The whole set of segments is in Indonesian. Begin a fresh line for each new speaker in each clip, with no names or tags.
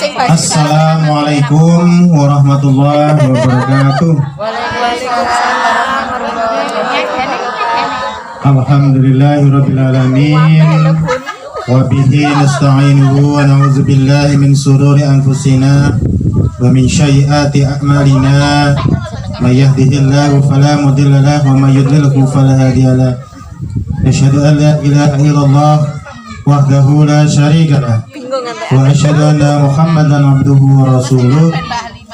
Assalamualaikum warahmatullahi wabarakatuh. Alhamdulillahirabbil alamin. Wa bihi nasta'inuhu wa na'udzu billahi min shururi anfusina wa min sayyiati a'malina. May yahdihillahu fala mudilla lahu wa may yudlilhu fala hadiya lahu. Asyhadu an la ilaha illallah wahdahu la syarika lahu wa asyhadu anna Muhammadan abduhu wa rasuluh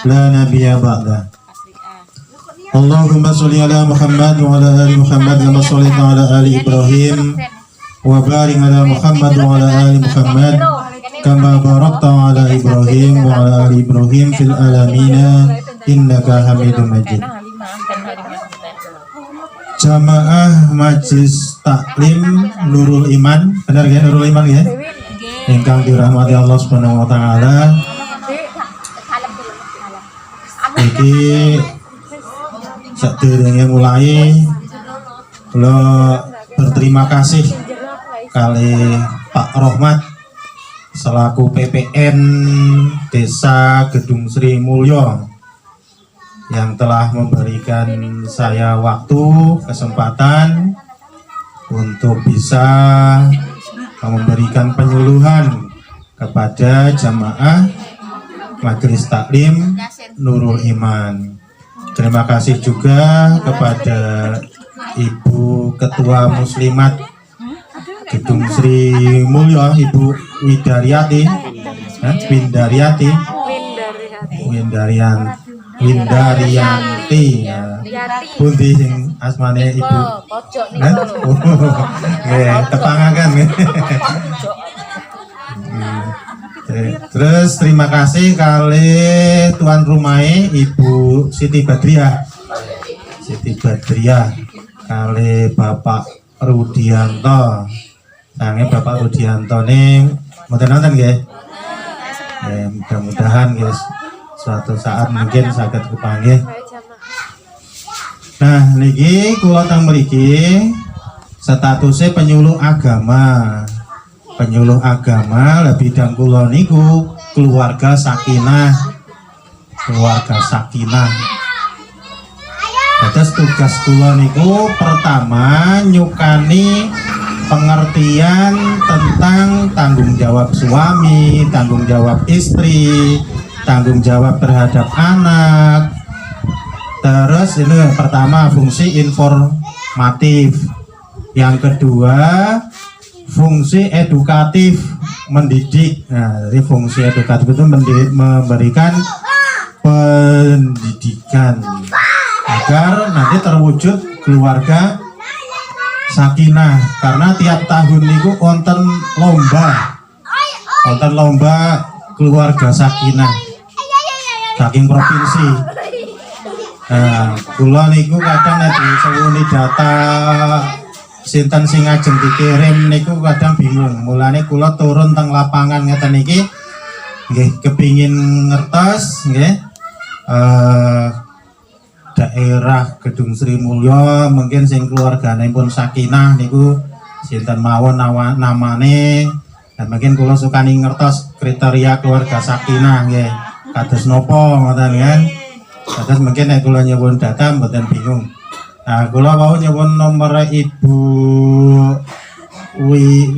la nabiyya ba'da. Allahumma sholli ala Muhammad wa ala ali Muhammad kama shallaita ala ali Ibrahim wa barik ala Muhammad wa ala ali Muhammad kama barakta ala Ibrahim wa ala ali Ibrahim fil alamin innaka Hamidum Majid. Jamaah Majelis Taklim Nurul Iman, benar ya Nurul Iman ya? Ingkang dirahmati Allah Subhanahu wa taala. Iki sadurunge mulai kula berterima kasih kali Pak Rohmat selaku PPN Desa Gedung Sri Mulyo yang telah memberikan saya waktu, kesempatan untuk bisa memberikan penyuluhan kepada jamaah Majelis Taklim Nurul Iman. Terima kasih juga kepada Ibu Ketua Muslimat Gedung Sri Mulyo, Ibu Windaryati, Windarianti ya. Pundi sing asmane Ibu? Tepangaken. Terus terima kasih kali tuan rumahnya Ibu Siti Badriah kali Bapak Rudianto. Sange Bapak Rudianto nih nonton nggih. Mudah-mudahan guys suatu saat mungkin saged kepanggih. Nah, niki kula teng mriki statusnya penyuluh agama. Penyuluh agama lebih dan kula niku keluarga sakinah. Terus tugas kula niku pertama nyukani pengertian tentang tanggung jawab suami, tanggung jawab istri, tanggung jawab terhadap anak. Terus ini pertama fungsi informatif, yang kedua fungsi edukatif, mendidik. Nah, dari fungsi edukatif itu memberikan pendidikan agar nanti terwujud keluarga sakinah. Karena tiap tahun niku wonten lomba keluarga sakinah saking provinsi. Nah, kula niku kadang nek disewuni data sinten sing ajeng dikirim niku kadang bingung. Mulane kula turun teng lapangan ngeten iki nggih kepingin ngertos nggih daerah Gedung Sri Mulyo mungkin sing keluargane pun sakinah niku sinten mawon namane. Dan mungkin kula sukani ngertos kriteria keluarga sakinah nggih. Kados napa ngoten kan. Terus mungkin nek kula nyuwun data mboten bingung. Nah, kula mau nyuwun nomor Ibu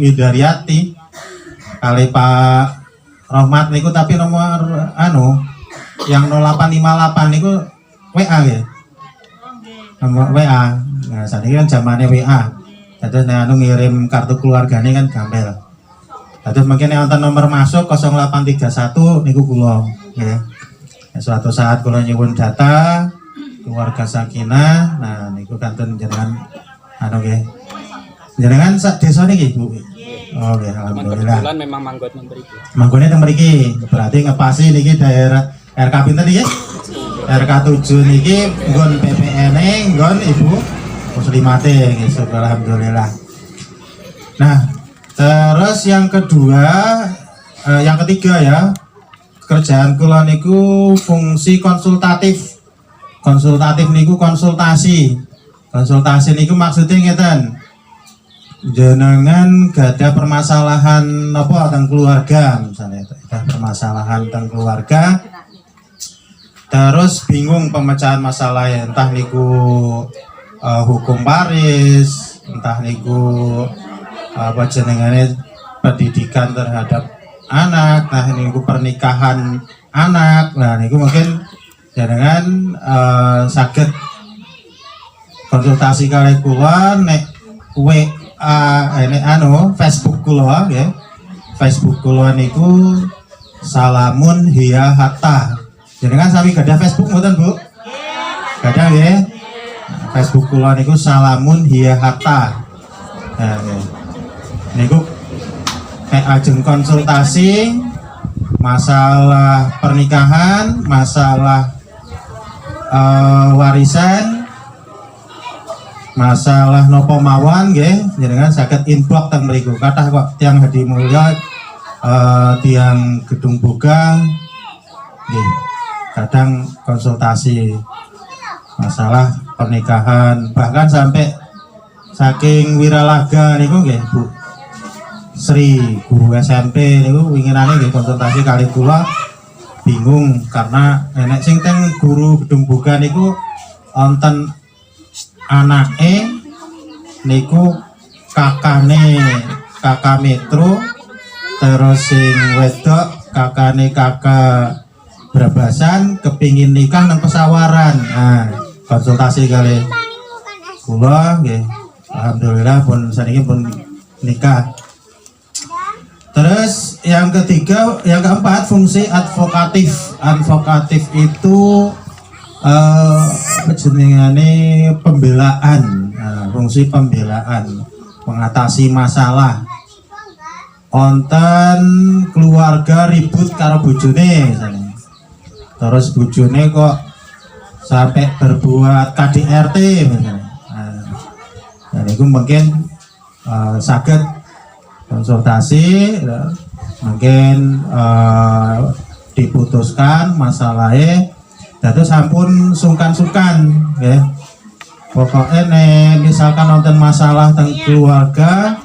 Windaryati kali Pak Rohmat niku, tapi nomor yang 0858 niku WA ya. Nomor WA. Nah, sakniki kan zamane WA. Terus nek ngirim kartu keluargane kan gampil. Terus mungkin wonten nomor masuk 0831 niku kula nggih. Suatu saat kula nyuwun data keluarga sakinah. Nah niku kanten jenengan nggih. Jenengan sak desa niki Bu. Oh nggih, alhamdulillah. Kebetulan memang manggonnya mriki. Manggone teng mriki. Berarti ngepasi niki daerah RK pinten niki? RK 7 niki nggon PPN-e nggon Ibu Muslimate nggih. Alhamdulillah. Nah, terus yang kedua, yang ketiga ya. Kerjaan kula niku fungsi konsultatif. Konsultatif niku konsultasi. Konsultasi niku maksudnya ngeten. Jenengan gada permasalahan apa tentang keluarga misalnya. ada permasalahan tentang keluarga, terus bingung pemecahan masalah ya, entah niku hukum waris, entah niku apa jenengane pendidikan terhadap anak, nah niku pernikahan anak. Nah niku mungkin jenengan saged konsultasi kali kula nek Facebook kula nggih. Facebook kula niku Salamun Hiya Hatta. Jenengan sami gadah Facebook mboten, Bu? Gadah nggih. Facebook kula niku Salamun Hiya Hatta. Nah, nggih. Niku ajeng konsultasi masalah pernikahan, masalah warisan, masalah nopo mawon nggih, jenengan saged inbox teng mriku. Kathah kok tiyang hadi mulya tiyang Gedung Boga nggih, kadang konsultasi masalah pernikahan, bahkan sampai saking wiralaga niku nggih, Bu Sri guru SMP niku winginane nggih konsultasi kali kula, bingung karena enek sing teng guru Gedung Boga niku wonten anake niku kakak Metro, terus sing wedok kakane kakak Brabasan kepingin nikah nang pesawaran. Nah, konsultasi kali kula nggih, alhamdulillah pun saniki pun nikah. Terus yang ketiga, yang keempat, fungsi advokatif. Advokatif itu jenengane pembelaan. Nah, fungsi pembelaan, mengatasi masalah. Onten keluarga ribut karo bojone misalnya. Terus bojone kok sampai berbuat KDRT misalnya. Nah, itu mungkin saged konsultasi, mungkin diputuskan masalahnya. Dados sampun sungkan-sungkan ya. Pokoknya misalkan nonton masalah tentang keluarga,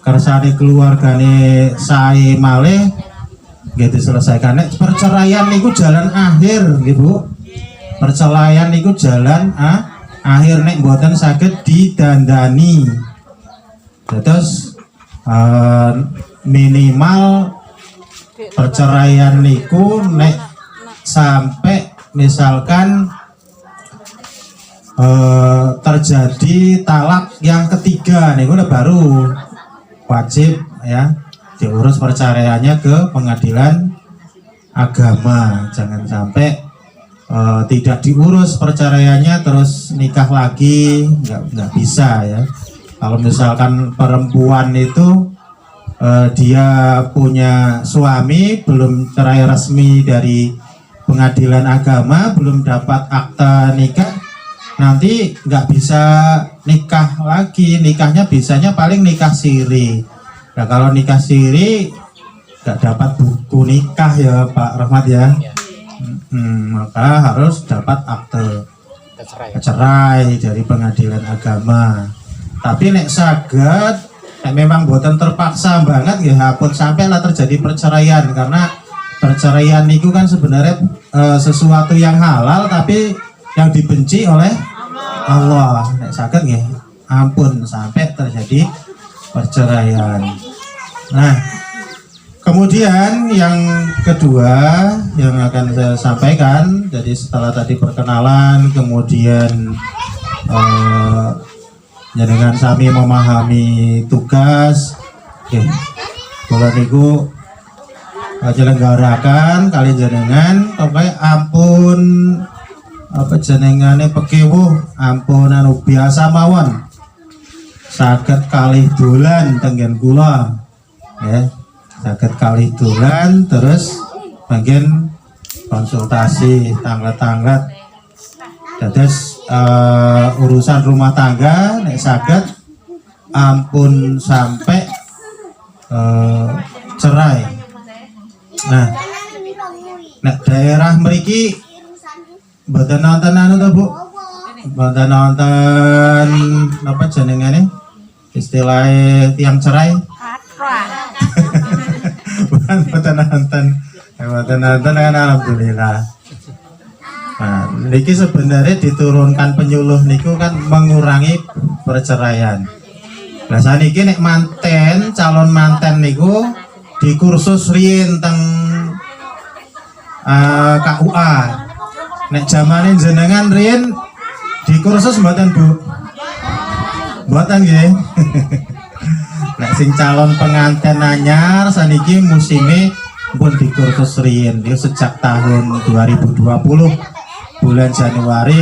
kersane keluargane sae malih gitu selesaikan. Perceraian niku jalan akhir gitu. Perceraian niku jalan akhir nek mboten saged didandani. Terus minimal perceraian niku nek sampai misalkan terjadi talak yang ketiga niku baru wajib ya diurus perceraiannya ke pengadilan agama. Jangan sampai tidak diurus perceraiannya terus nikah lagi, nggak bisa ya. Kalau misalkan perempuan itu dia punya suami, belum cerai resmi dari pengadilan agama, belum dapat akta nikah, nanti nggak bisa nikah lagi. Nikahnya bisanya paling nikah siri. Nah kalau nikah siri nggak dapat buku nikah ya Pak Rahmat ya. Maka harus dapat akte cerai dari pengadilan agama. Tapi nek saged, nek memang buatan terpaksa banget ya, pun sampai lah terjadi perceraian, karena perceraian itu kan sebenarnya sesuatu yang halal tapi yang dibenci oleh Allah. Nek saged ya, ampun sampai terjadi perceraian. Nah, kemudian yang kedua yang akan saya sampaikan, jadi setelah tadi perkenalan, kemudian dengan sami memahami tugas, kalau niku jelenggarakan kali jenengan, pokoknya ampun apa jenengane pekewuh, ampun anu biasa mawon, saged kalih dolan tenggen kula, ya, saged kalih dolan terus bagian konsultasi tanglet-tanglet. Dados urusan rumah tangga nek saged ampun sampai cerai. Nah, nek daerah mriki mboten nonton anu to, Bu? Mboten nonton apa jenengane? Istilahnya tiang cerai. Bukan mboten nonton Mboten nonton kan alhamdulillah. Nah, niki sebenarnya diturunkan penyuluh niku kan mengurangi perceraian. Nah, saniki nek manten, calon manten niku di kursus riyen teng KUA. Nek zamane jenengan riyen di kursus mboten, Bu? Mboten nggih. Nek sing calon pengantin anyar saniki musime pun di kursus riyen itu sejak tahun 2020 bulan Januari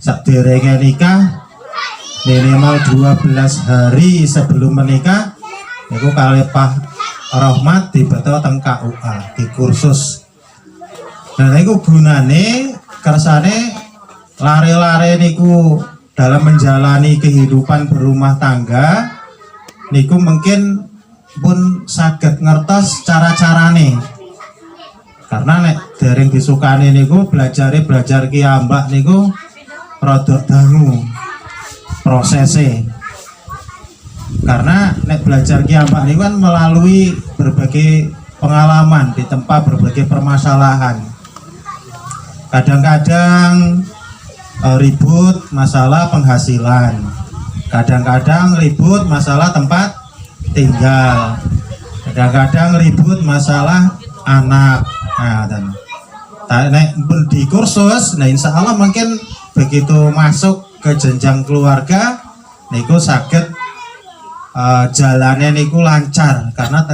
saderenge nikah minimal 12 hari sebelum menikah niku kalih Pak Rohmat dibeto teng KUA di kursus. Nah niku gunane kersane lare-lare niku dalam menjalani kehidupan berumah tangga niku mungkin pun saged ngertos cara-carane. Karena nek dereng disukani niku belajar kiambak niku rada dangu prosese. Karena nek belajar kiambak niku kan melalui berbagai pengalaman, ditempa berbagai permasalahan. Kadang-kadang ribut masalah penghasilan, kadang-kadang ribut masalah tempat tinggal, kadang-kadang ribut masalah anak. Nah, dan nek di kursus, nah insya Allah mungkin begitu masuk ke jenjang keluarga, niku saged jalannya niku lancar karena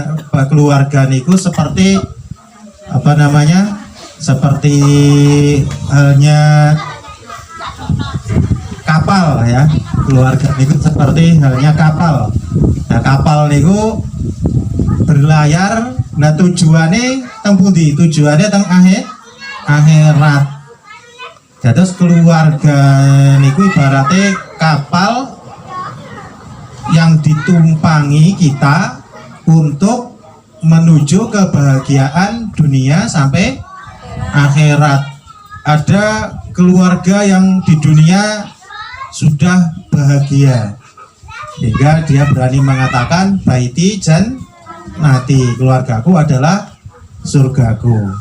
keluarga niku seperti apa namanya, seperti halnya kapal ya, keluarga niku seperti halnya kapal. Nah kapal niku berlayar, nah tujuannya teng pundi? Tujuannya teng akhirat. Terus keluarga niku ibaratnya kapal yang ditumpangi kita untuk menuju kebahagiaan dunia sampai akhirat. Ada keluarga yang di dunia sudah bahagia sehingga dia berani mengatakan baiti jan mati, keluargaku adalah surgaku.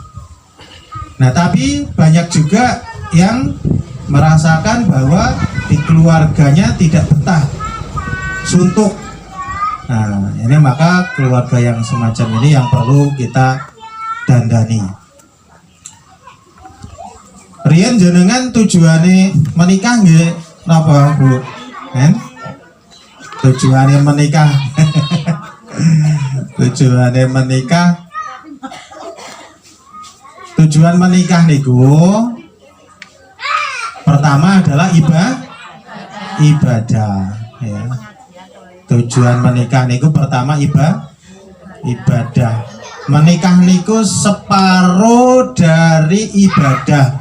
Nah tapi banyak juga yang merasakan bahwa di keluarganya tidak betah, suntuk. Nah ini maka keluarga yang semacam ini yang perlu kita dandani. Riyen jenengan tujuane menikah nggih napa Bu? Tujuane menikah. Tujuane menikah. Tujuan menikah niku pertama adalah ibadah ya. Tujuan menikah niku pertama ibadah. Menikah niku separuh dari ibadah.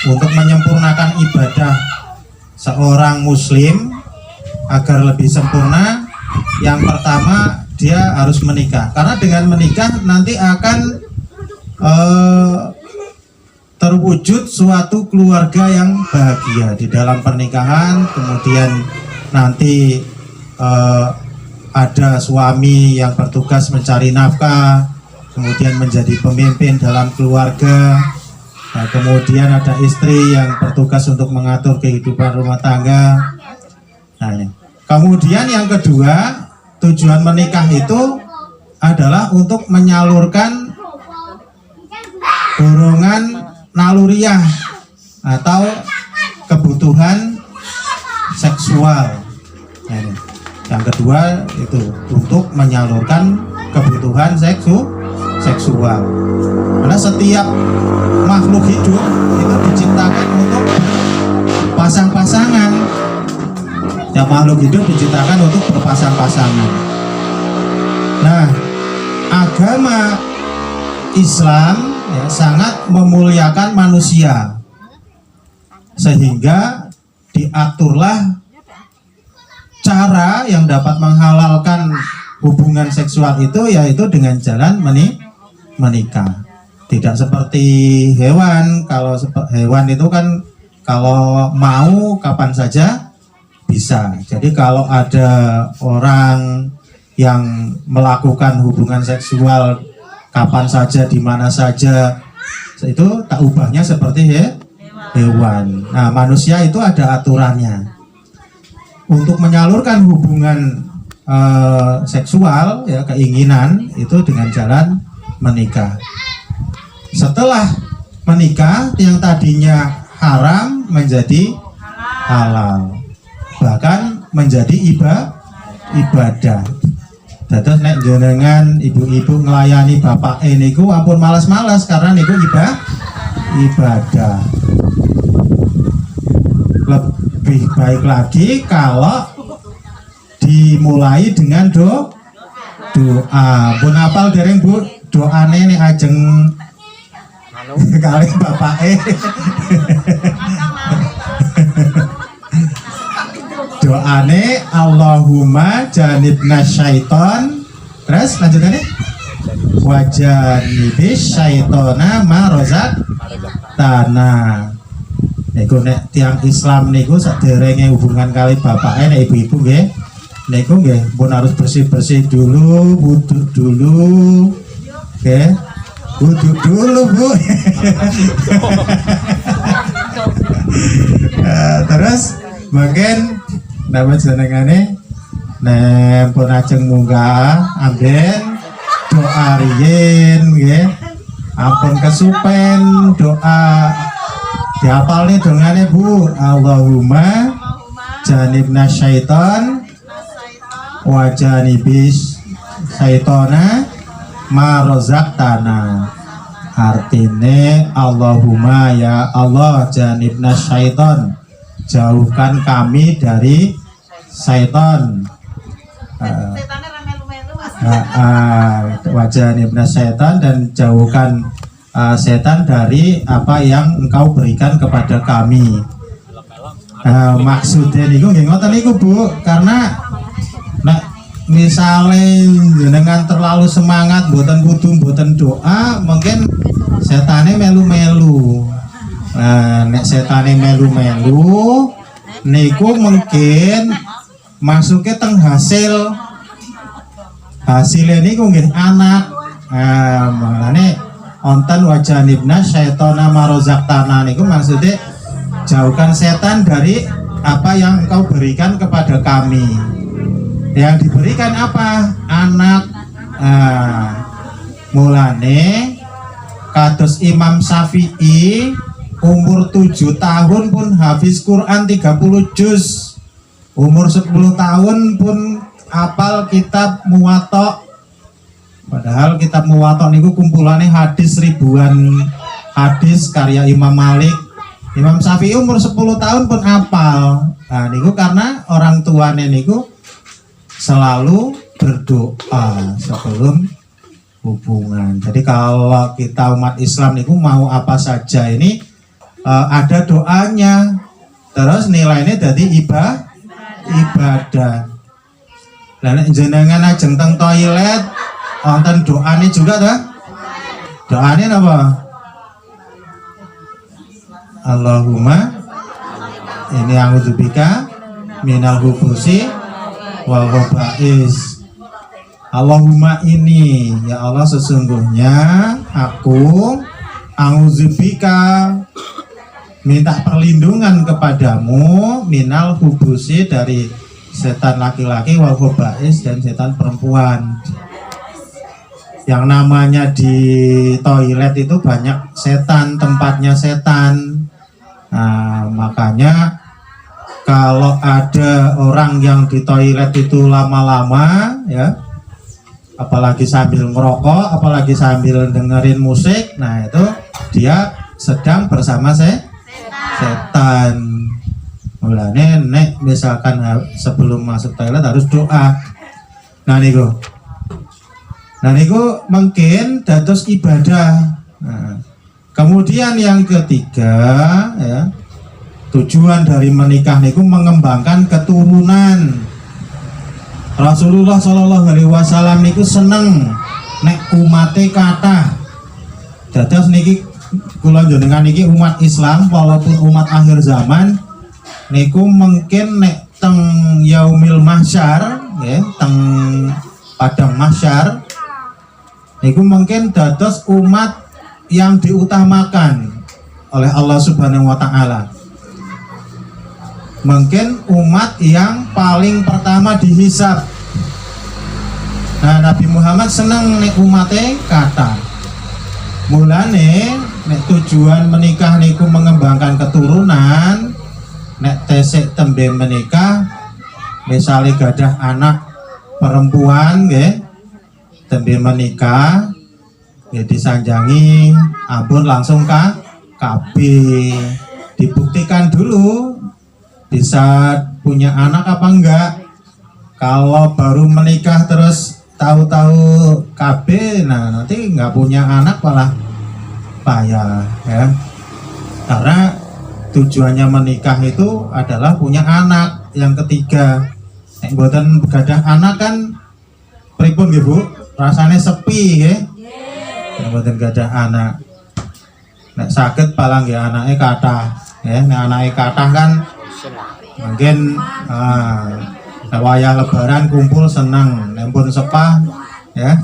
Untuk menyempurnakan ibadah seorang muslim agar lebih sempurna, yang pertama dia harus menikah. Karena dengan menikah nanti akan terwujud suatu keluarga yang bahagia di dalam pernikahan. Kemudian nanti ada suami yang bertugas mencari nafkah, kemudian menjadi pemimpin dalam keluarga. Nah, kemudian ada istri yang bertugas untuk mengatur kehidupan rumah tangga. Nah, kemudian yang kedua, tujuan menikah itu adalah untuk menyalurkan dorongan naluriah atau kebutuhan seksual. Nah, yang kedua itu untuk menyalurkan kebutuhan seksual. Karena setiap makhluk hidup itu diciptakan untuk pasang-pasangan. Setiap makhluk hidup diciptakan untuk berpasang-pasangan. Nah, agama Islam ya, sangat memuliakan manusia, sehingga diaturlah cara yang dapat menghalalkan hubungan seksual itu, yaitu dengan jalan menikah. Tidak seperti hewan. Kalau hewan itu kan kalau mau kapan saja bisa. Jadi kalau ada orang yang melakukan hubungan seksual kapan saja, di mana saja. Itu tak ubahnya seperti hewan. Nah, manusia itu ada aturannya. Untuk menyalurkan hubungan seksual, ya, keinginan itu dengan jalan menikah. Setelah menikah, yang tadinya haram menjadi halal, bahkan menjadi ibadah. Dados nek jenengan ibu-ibu ngelayani bapak niku ampun malas-malas karena niku ibadah. Lebih baik lagi kalau dimulai dengan doa. Pun apal dereng Bu, doane nek ajeng kali bapak doane Allahumma janibna syaiton, terus lanjutannya wajanibis syaitona ma rozak tanah. Niku nek tiang Islam niku saderenge hubungan kali bapake nek ibu-ibu nggih niku nggih pun harus bersih-bersih dulu, wudhu dulu. Nggih. Wudhu dulu, Bu. Terus mungkin nama jenengane nek pun ajeng munggah amben doa riyin nggih. Ampun kesupen doa dihafal nih dongane Bu. Allahumma janibna syaiton wa janibis syaitona ma razaqtana. Artine Allahumma ya Allah janibna syaiton, jauhkan kami dari syaiton. Wajah ibna syaitan, dan jauhkan setan dari apa yang engkau berikan kepada kami. Maksudnya niku nggih ngoten niku Bu, karena nek misale jenengan terlalu semangat mboten kudu mboten doa, mungkin setane melu-melu. Nek setane melu-melu niku mungkin masuknya teng hasilnya niku nggih anak. Makane onten wajanibna syaitona marozaqtana niku maksudnya jauhkan setan dari apa yang engkau berikan kepada kami. Yang diberikan apa? Anak. Mulane kados Imam Syafi'i umur 7 tahun pun hafiz Quran 30 juz. Umur 10 tahun pun hafal kitab Muwatta. Padahal kitab Muwatta niku kumpulannya hadis ribuan hadis karya Imam Malik. Imam Syafi'i umur 10 tahun pun hafal. Nah niku karena orang tuanya niku selalu berdoa sebelum hubungan. Jadi kalau kita umat Islam niku mau apa saja ini ada doanya. Terus nilainya jadi ibadah. Dan jenengan ajeng teng toilet wonten doane juga ta? Doane apa? Allahumma ini a'udzubika minal khubusi wal khaba'is. Allahumma ini ya Allah, sesungguhnya aku a'udzubika minta perlindungan kepadamu minal khubusi dari setan laki-laki wal khaba'is dan setan perempuan. Yang namanya di toilet itu banyak setan, tempatnya setan. Nah, makanya kalau ada orang yang di toilet itu lama-lama ya, apalagi sambil ngerokok, apalagi sambil dengerin musik, nah itu dia sedang bersama setan. Mulane nek misalkan sebelum masuk toilet harus doa. Nah niku mungkin dados ibadah. Nah, kemudian yang ketiga ya, tujuan dari menikah niku mengembangkan keturunan. Rasulullah Shallallahu Alaihi Wasallam niku seneng nek umate kathah. Dados niki kula jenengan niki umat Islam walaupun umat akhir zaman niku mungkin nek teng yaumil mahsyar ya, teng padang mahsyar Niku mungkin dados umat yang diutamakan oleh Allah Subhanahu wa taala. Mungkin umat yang paling pertama dihisab. Nah, Nabi Muhammad seneng nek umate kata. Mulane nek tujuan menikah niku mengembangkan keturunan, nek tesik tembe menikah misalnya gadah anak perempuan nggih, tembe menikah ya disanjangi ampun langsung KB. Dibuktikan dulu bisa punya anak apa enggak. Kalau baru menikah terus tahu-tahu KB, nah nanti nggak punya anak malah payah ya. Karena tujuannya menikah itu adalah punya anak yang ketiga. Nek mboten gadah anak kan pripun nggih Bu? Rasanya sepi nggih. Nek mboten gadah anak. Nek saged palang nggih anake kathah ya. Nek anake kathah kan mungkin wayah lebaran kumpul seneng, nempun sepah ya.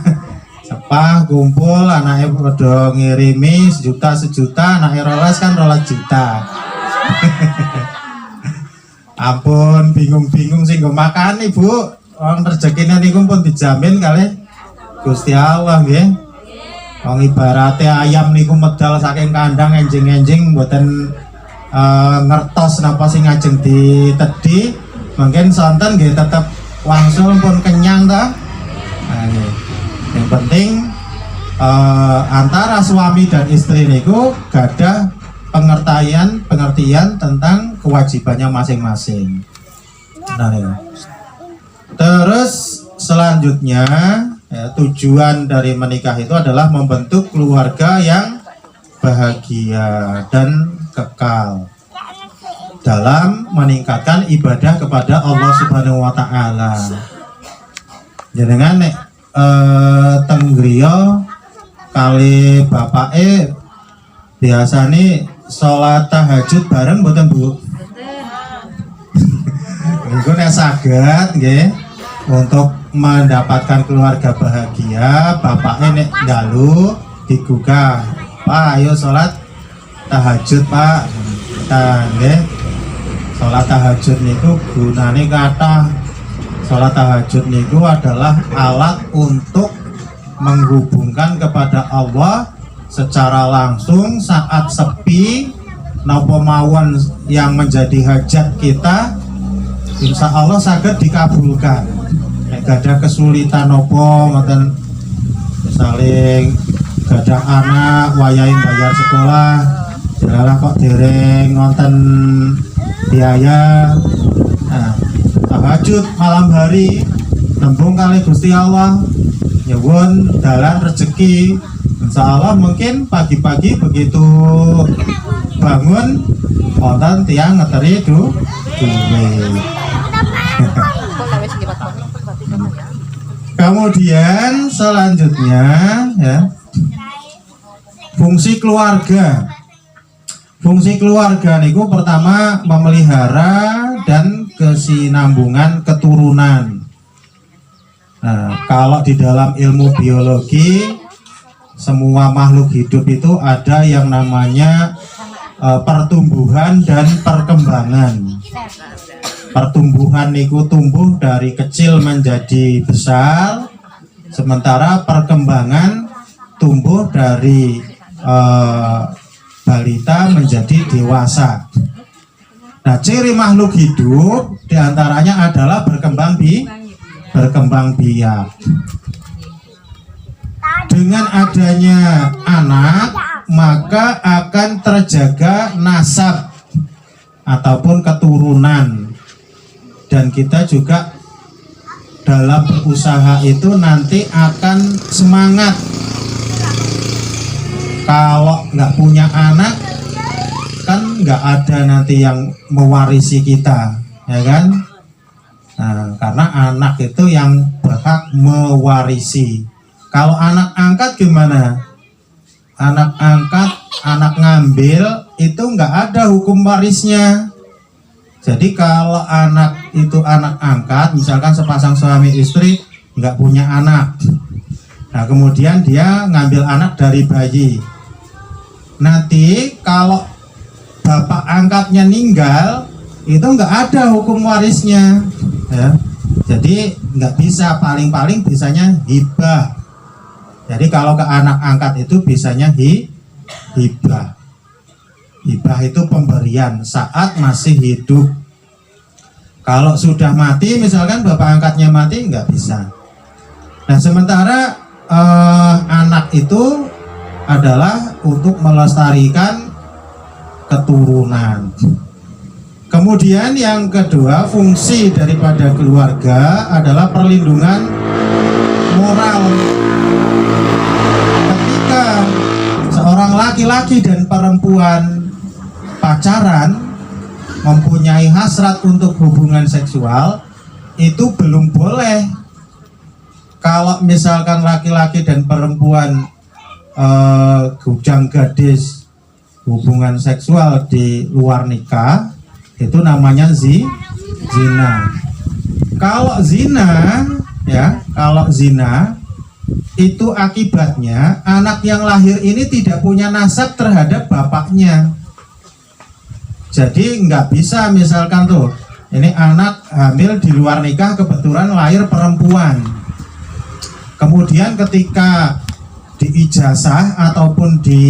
Sepah kumpul anake padha ngirimi sejuta, anake 12 kan 12 juta. Ampun bingung-bingung sing nggo makan Ibu. Wong rezekine niku pun dijamin kalih Gusti Allah nggih. Wong ibarate ayam niku medal saking kandang enjing-enjing mboten ngertos napa sing ngajeng ditedhi. Mungkin sonten nggih tetep wangsul pun kenyang ta. Nah, yang penting antara suami dan istri niku gadah pengertian tentang kewajibannya masing-masing. Nah, ya. Terus selanjutnya ya, tujuan dari menikah itu adalah membentuk keluarga yang bahagia dan kekal dalam meningkatkan ibadah kepada Allah Subhanahu wa taala. Jenengan nek tenggriya kali bapake biasane salat tahajud bareng mboten Bu? Niku nek saged nggih untuk mendapatkan keluarga bahagia, bapaknya nek dalu digugah, Pak ayo salat tahajud Pak. Kita nggih salat tahajud niku gunane kathah. Salat tahajud niku adalah alat untuk menghubungkan kepada Allah secara langsung saat sepi napa mawon yang menjadi hajat kita, insya Allah saged dikabulkan. Nek gadah kesulitan napa ngoten misalnya gadah anak wayahe bayar sekolah jalalah kok dereng ngonten biaya. Nah, tahajud malam hari nembung kali Gusti Allah nyuwun dalan rezeki. Insya Allah mungkin pagi-pagi begitu bangun wonten tiang ngeteri duit. Kemudian selanjutnya ya, fungsi keluarga. Fungsi keluarga niku pertama memelihara dan kesinambungan keturunan. Nah, kalau di dalam ilmu biologi semua makhluk hidup itu ada yang namanya pertumbuhan dan perkembangan. Pertumbuhan niku tumbuh dari kecil menjadi besar, sementara perkembangan tumbuh dari balita menjadi dewasa. Nah, ciri makhluk hidup diantaranya adalah berkembang biak. Dengan adanya anak, maka akan terjaga nasab ataupun keturunan. Dan kita juga dalam berusaha itu nanti akan semangat. Kalau nggak punya anak, kan nggak ada nanti yang mewarisi kita, ya kan? Nah, karena anak itu yang berhak mewarisi. Kalau anak angkat gimana? Anak angkat, anak ngambil, itu nggak ada hukum warisnya. Jadi kalau anak itu anak angkat, misalkan sepasang suami istri nggak punya anak, Nah kemudian dia ngambil anak dari bayi. Nanti kalau bapak angkatnya meninggal, itu nggak ada hukum warisnya, ya. Jadi nggak bisa, paling-paling bisanya hibah. Jadi kalau ke anak angkat itu bisanya hibah. Hibah itu pemberian saat masih hidup. Kalau sudah mati, misalkan bapak angkatnya mati, nggak bisa. Nah sementara anak itu adalah untuk melestarikan keturunan. Kemudian yang kedua, fungsi daripada keluarga adalah perlindungan moral. Ketika seorang laki-laki dan perempuan pacaran mempunyai hasrat untuk hubungan seksual, itu belum boleh. Kalau misalkan laki-laki dan perempuan bujang gadis hubungan seksual di luar nikah, itu namanya zina. Kalau zina, ya, kalau zina itu akibatnya anak yang lahir ini tidak punya nasab terhadap bapaknya. Jadi nggak bisa, misalkan tuh ini anak hamil di luar nikah, kebetulan lahir perempuan. Kemudian ketika di ijazah ataupun di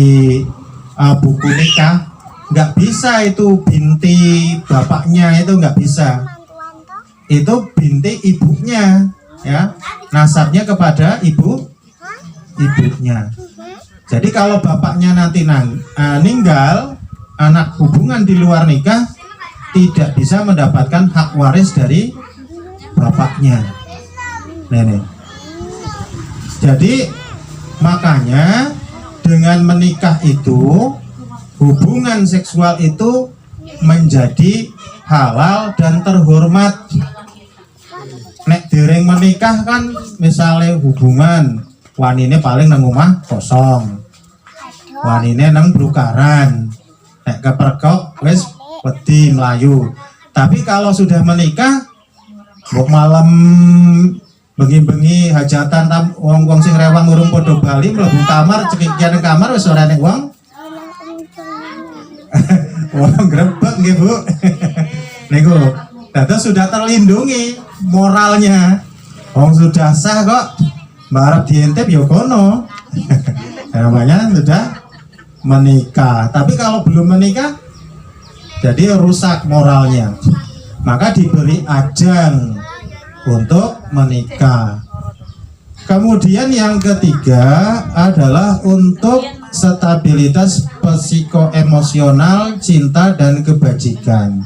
buku nikah, nggak bisa itu binti bapaknya, itu nggak bisa. Itu binti ibunya, ya, nasabnya kepada ibunya. Jadi kalau bapaknya nanti meninggal, anak hubungan di luar nikah tidak bisa mendapatkan hak waris dari bapaknya. Nenek. Jadi makanya dengan menikah itu, hubungan seksual itu menjadi halal dan terhormat. Nek dereng menikah kan misalnya hubungan wanine paling nang omah kosong, wanine nang blukaran, nek kepergok wis wedi melayu. Tapi kalau sudah menikah, mbok malam bengi-bengi hajatan wong-wong sing rewang urung padha bali mlebu kamar, cekikian kamar wis ora ning wong. Wong grebek nggih, Bu. Niku dados sudah terlindungi moralnya. Wong sudah sah kok mbarep diintip ya kono. Namanya sudah menikah. Tapi kalau belum menikah jadi rusak moralnya. Maka diberi ajang untuk menikah. Kemudian yang ketiga adalah untuk stabilitas psikoemosional, cinta dan kebajikan.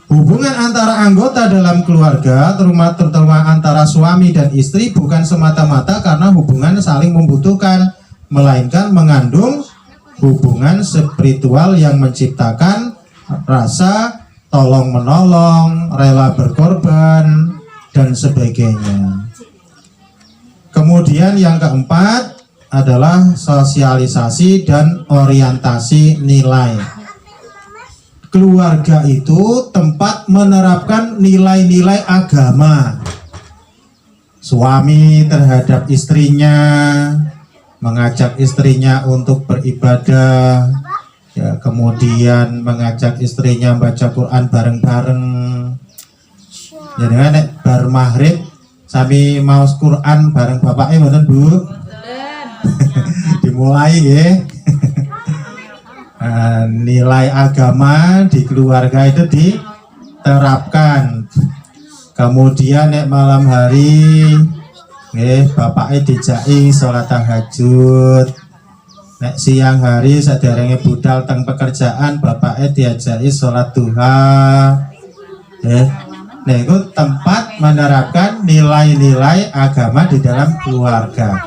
Hubungan antara anggota dalam keluarga, terutama antara suami dan istri, bukan semata-mata karena hubungan saling membutuhkan, melainkan mengandung hubungan spiritual yang menciptakan rasa tolong-menolong, rela berkorban, dan sebagainya. Kemudian yang keempat adalah sosialisasi dan orientasi nilai. Keluarga itu tempat menerapkan nilai-nilai agama. Suami terhadap istrinya, mengajak istrinya untuk beribadah, ya, kemudian mengajak istrinya baca Quran bareng-bareng. Jadi nek bar maghrib sami maos Quran bareng bapaknya, mboten Bu? Dimulai ya. Nilai agama di keluarga itu diterapkan. Kemudian nek malam hari bapaknya dijaki sholat tahajud. Nek siang hari saderenge budal teng pekerjaan, bapaknya diajaki sholat duha. Nah itu tempat menerapkan nilai-nilai agama di dalam keluarga.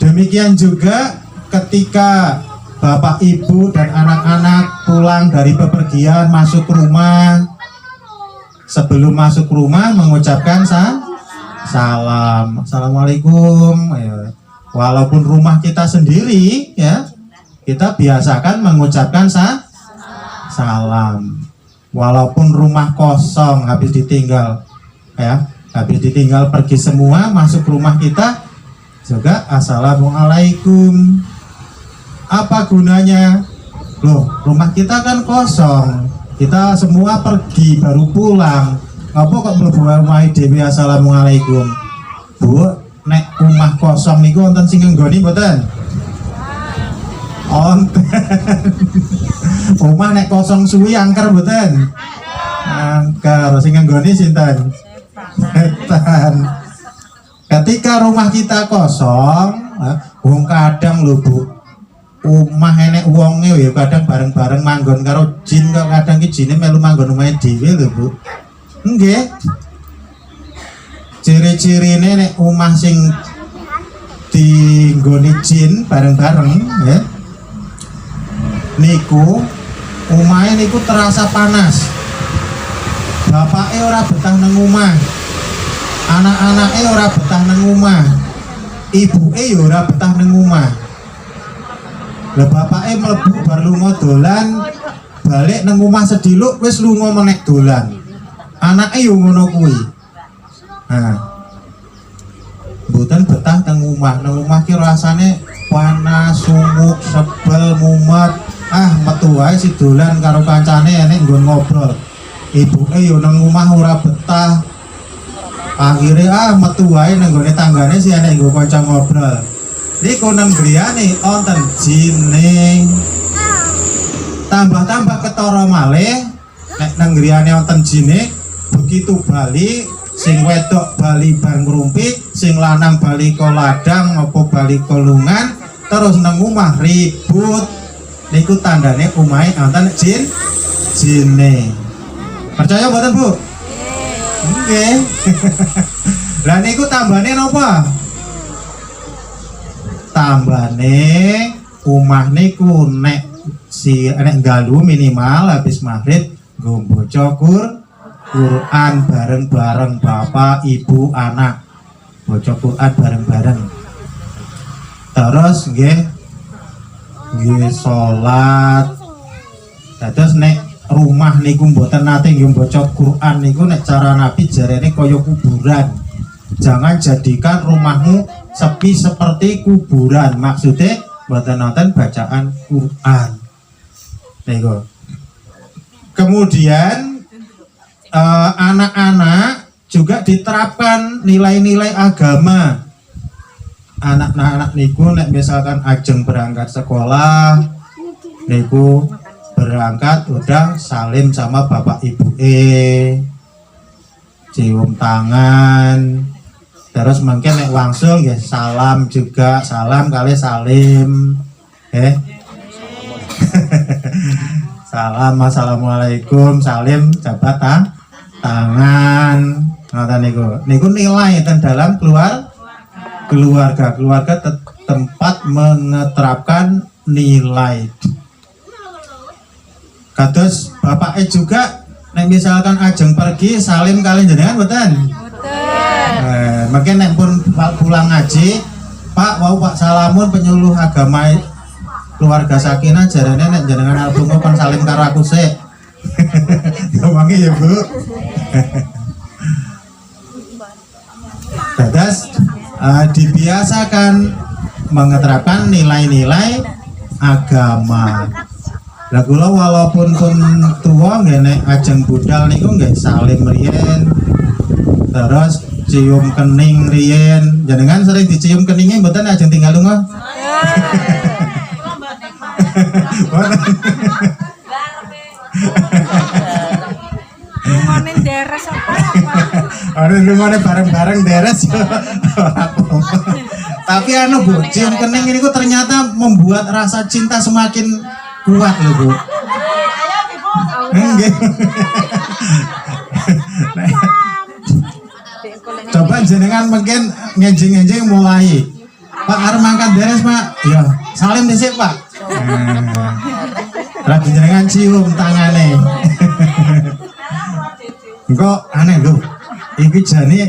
Demikian juga ketika bapak, ibu, dan anak-anak pulang dari bepergian masuk rumah, sebelum masuk rumah mengucapkan salam, assalamualaikum. Walaupun rumah kita sendiri, ya, kita biasakan mengucapkan salam. Walaupun rumah kosong habis ditinggal, ya, habis ditinggal pergi semua, masuk rumah kita juga assalamualaikum. Apa gunanya? Loh, rumah kita kan kosong, kita semua pergi baru pulang. Apa kok mlebu omahe dhewe assalamualaikum? Bu, nek rumah kosong niku wonten sing nggoni mboten? Wonten. Omah nek kosong suwi angker mboten? Angker. Sing nggoni sinten? Setan. Ketika rumah kita kosong, wong kadang lho Bu, omah enek wonge ya kadang bareng-bareng manggon karo jin, kok kadang ki jine melu manggon omahe dhewe lho Bu. Nggih. Ciri-cirine nek omah sing dinggoni jin bareng-bareng ya. Niku omahe niku terasa panas. Bapake ora betah nang omah. Anak-anake ora betah nang omah. Ibuke ya ora betah nang omah. Lah bapake mlebu bar lunga dolan, balik nang omah sediluk wis lunga meneh dolan. Anake yo ngono kuwi. Nah. Mboten betah nang omah. Nang omah ki rasane panas, sumuk, sebel, mumet. Metu wae si dolan karo kancane enek nggon ngobrol. Ibuke yo nang omah ora betah. Akhirnya metu wae nang gone tanggane si enek nggo kanca ngobrol. Niku nang griyane wonten jine. Tambah-tambah ketara malih nek nang griyane wonten jine. Begitu bali sing wedok bali bar ngrumpit, sing lanang bali ko ladang apa bali ko lungan, terus nang omah ribut. Niku tandane omahe wonten jine. Percaya mboten Bu? Nggih. Lah niku tambane napa? Tambane omah niku nek galu minimal habis maghrib nggo maca Quran bareng-bareng bapak, ibu, anak. Baca Quran bareng-bareng. Terus nggih salat. Dados nek rumah niku mboten nate nggih maca Quran niku nek cara Nabi jarene kaya kuburan. Jangan jadikan rumahmu sepi seperti kuburan. Maksudnya mboten nonton bacaan Quran. Niku. Kemudian anak-anak juga diterapkan nilai-nilai agama. Anak-anak niku nek misalkan ajeng berangkat sekolah niku berangkat udah salim sama bapak ibu cium tangan, terus mungkin nek wangsul ya salam juga, salam kali salim salam assalamualaikum, salim jabat tangan. Ngoten niku nilai dan dalam keluarga tempat menerapkan nilai. Kados bapaknya juga nek misalkan ajeng pergi salim kali jenengan mboten? Mboten. Mungkin nek pun pulang ngaji, Pak wau Pak salamun penyuluh agama keluarga Sakinah jarane nek jenengan album kon salim karo aku sik. Ngomongi ya Bu. Dadas dibiasakan menerapkan nilai-nilai agama. Lah kula walaupun pun tua nggih nek ajeng budal niku nggih salim riyen. Terus cium kening riyen. Jenengan sering dicium keningnya mboten ajeng tinggal lunga?
Lumane deres apa?
Lumane bareng-bareng deres. Tapi Bu, cium kening ini ternyata membuat rasa cinta semakin kuat loh Bu. Coba jenengan mungkin ngejing-ngejing mulai. Pak arep mangkat deres Pak. Ya, salim dhisik Pak. Lagi jenengan cium tangane. Engko aneh lho. Iki jane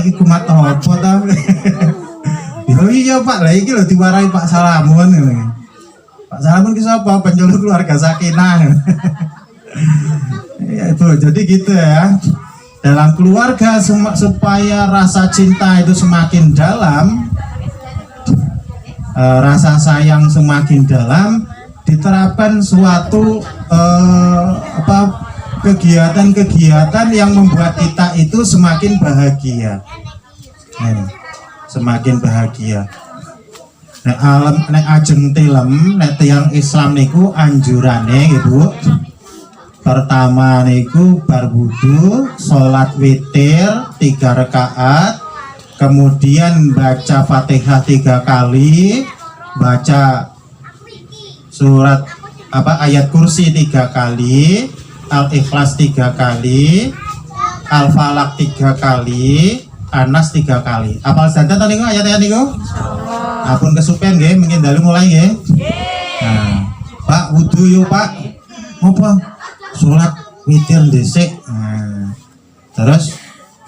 iki kumat apa ta? Iya Pak, lah iki lho diwarai Pak Salamun. Pak Salamun ki sapa? Penyuluh keluarga Sakinah. Ya itu, jadi gitu ya. Dalam keluarga supaya rasa cinta itu semakin dalam, rasa sayang semakin dalam, diterapkan suatu kegiatan-kegiatan yang membuat kita itu semakin bahagia. Semakin bahagia. Nek alam nek ajeng tilem nek tiyang Islam niku anjurane Ibu. Pertama niku bar wudu, salat witir 3 rakaat, kemudian baca Fatihah 3 kali, baca surat ayat kursi 3 kali, Al-Ikhlas 3 kali, Al-Falaq 3 kali, Anas 3 kali. Apal santen ta niku ayat-ayat niku? Insyaallah. Apun kesupen nggih, mungkin dalu mulai nggih. Nah, Pak wudu yuk Pak. Apa? Salat witir dhisik. Nah, terus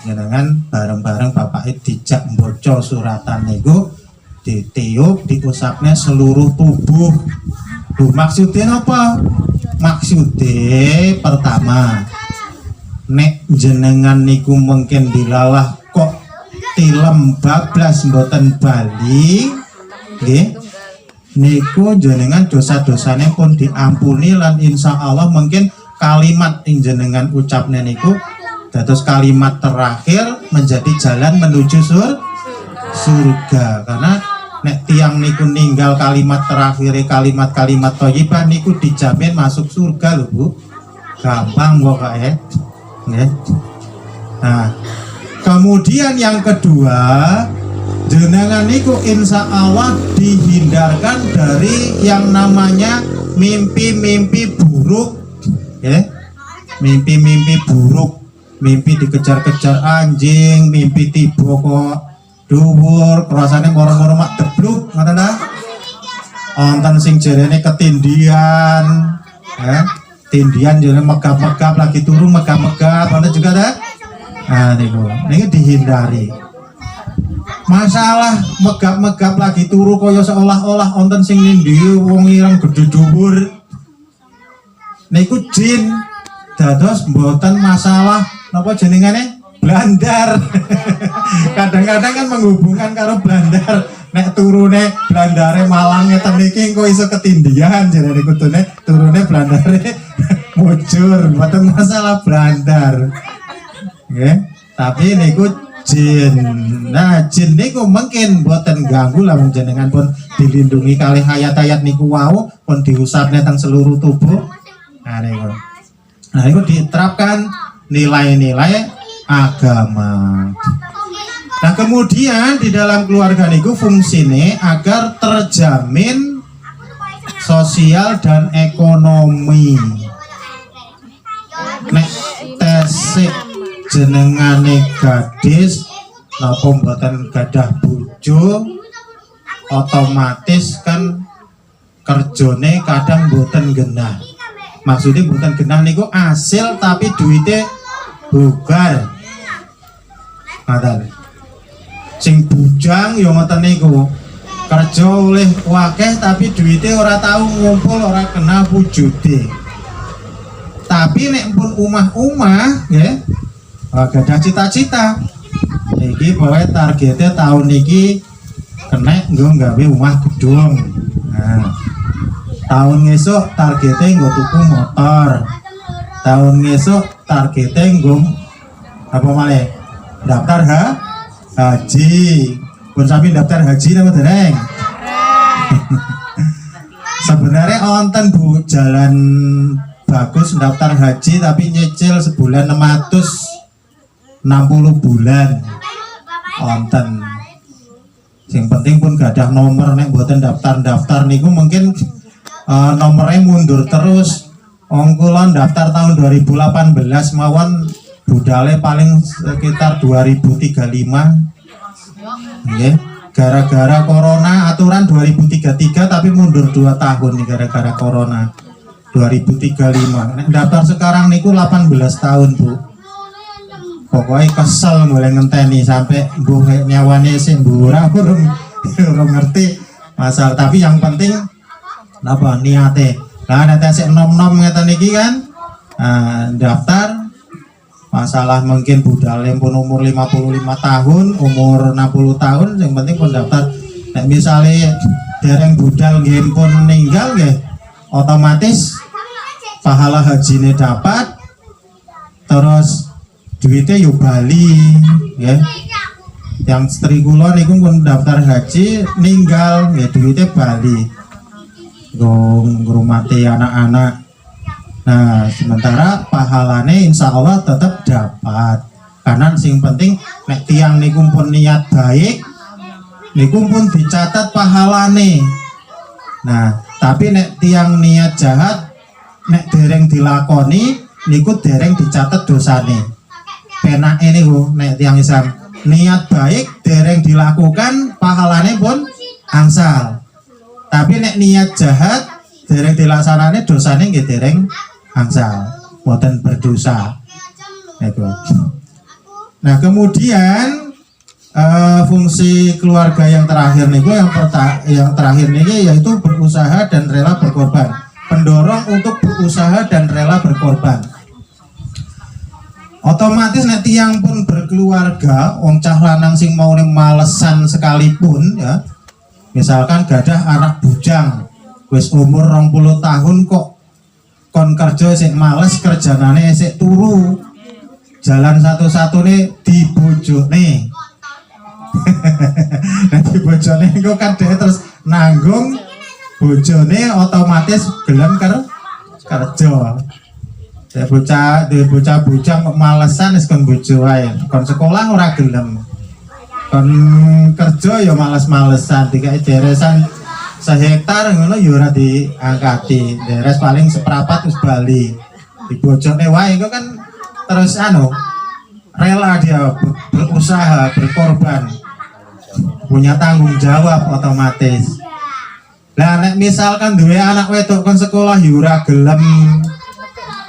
jenengan bareng-bareng Bapak dijak mbaca suratan niku, ditiup, diusapnya seluruh tubuh. Maksudnya apa? Maksudnya pertama, nek jenengan niku mungkin dilalah kok tilem bablas mboten bali, nggih, niku jenengan dosa-dosane pun diampuni lan insya Allah mungkin kalimat yang jenengan ucapnya niku dados kalimat terakhir menjadi jalan menuju surga. Karena nek tiang niku ninggal kalimat terakhir, kalimat-kalimat thayyibah niku dijamin masuk surga lho Bu. Gampang kok ya. Nah, kemudian yang kedua, jenengan niku insya Allah dihindarkan dari yang namanya mimpi-mimpi buruk, ya. Mimpi-mimpi buruk, mimpi dikejar-kejar anjing, mimpi tiba kok dhuwur, rasane moro-moro mak debluk, ngoten ta? Wonten sing jarene ketindian, ya. Tindian jarene megap-megap lagi turu megap-megap, wonten juga ta? Nah niku dihindari. Masalah megap-megap lagi turu kaya seolah-olah wonten sing nindi wong ireng gedhe dhuwur. Niku jin. Dados mboten masalah napa jenengane blandar. Kadang-kadang kan menghubungkan karo blandar. Nek turune blandare Malang ngeten iki engko iso ketindihan jenenge kudune turune blandare mujur, mboten masalah blandar. Nggih, tapi niku jin. Nah, jin niku mungkin mboten ganggu lah jenengan pun dilindungi kali ayat-ayat niku wau pun diusapne teng seluruh tubuh. Nah niku. Nah, itu diterapkan nilai-nilai agama. Nah, kemudian di dalam keluarga niku fungsine agar terjamin sosial dan ekonomi. Nek tesik jenengane gadis napa mboten gadah bojo, otomatis kan kerjane kadang mboten genah. Maksudnya bukan genah niku asil tapi duitnya bubar. Ngaten. Sing bujang yo ngoten niku. Kerja oleh wakeh tapi duitnya ora tahu ngumpul, ora kena wujude. Tapi nek pun umah-umah nggih, gadah cita-cita. Iki pokoke targete tahun niki kena nggo gawe omah gedung. Nah, tahun ngesuk targetnya nggo tuku motor. Tahun ngesuk targetnya nggo apa malih? Daftar haji. Pun sami daftar haji napa dereng? Sebenarnya wonten Bu jalan bagus daftar haji tapi nyicil sebulan 660 bulan. Wonten. Yang penting pun gadah nomor nek mboten daftar-daftar niku mungkin nomornya mundur terus. Ongkulon daftar tahun 2018 mawon budale paling sekitar 2035. Nggih, gara-gara corona aturan 2033 tapi mundur 2 tahun nih gara-gara corona. 2035. Nek daftar sekarang niku 18 tahun, Bu. Pokoknya kesel boleh ngenteni sampai mbuh nyawane sing mbura urung ngerti masalah, tapi yang penting napa niate. Lah nek sik nom-nom ngeten iki kan daftar masalah mungkin budale pun umur 55 tahun, umur 60 tahun yang penting pun daftar. Nek misale dereng budal nggih pun ninggal nggih otomatis pahala hajine dapat, terus duitnya yo bali ya. Yang istri kula niku pun daftar haji ninggal ya, duitnya bali ngrumati anak-anak. Nah sementara pahalane insya Allah tetap dapat, karena sing penting nek tiang niku pun niat baik niku pun dicatat pahalane. Nah tapi nek tiang niat jahat nek dereng dilakoni niku dereng dicatat dosane. Penake niku nek tiang Islam niat baik dereng dilakukan pahalane pun angsal. Tapi nek niat jahat dereng dilaksanane dosane nggih dereng angsal, boten berdosa. Itu. Nah, kemudian fungsi keluarga yang terakhir niku yang terakhir niki yaitu berusaha dan rela berkorban. Pendorong untuk berusaha dan rela berkorban. Otomatis nek tiyang pun berkeluarga, wong cah lanang sing mau malesan sekalipun ya. Misalkan gadah anak bujang wis umur 20 tahun kok kon kerja sik males, kerjanane sik turu. Jalan satu-satunya di bojone. Nah di bojone iku kan dhek terus nanggung bojone, otomatis gelem kerja. Bocah bujang kok malesan wis kon bojo wae. Kon sekolah ora gelem. Kon kerja ya males-malesan, dikai deresan sehektar ngono ya ora diangkati. Deres paling seprapat wis bali. Dibojone wae kok kan terus rela dia berusaha, berkorban. Punya tanggung jawab otomatis. Lah nek misalkan duwe anak wedok kon sekolah ya ora gelem.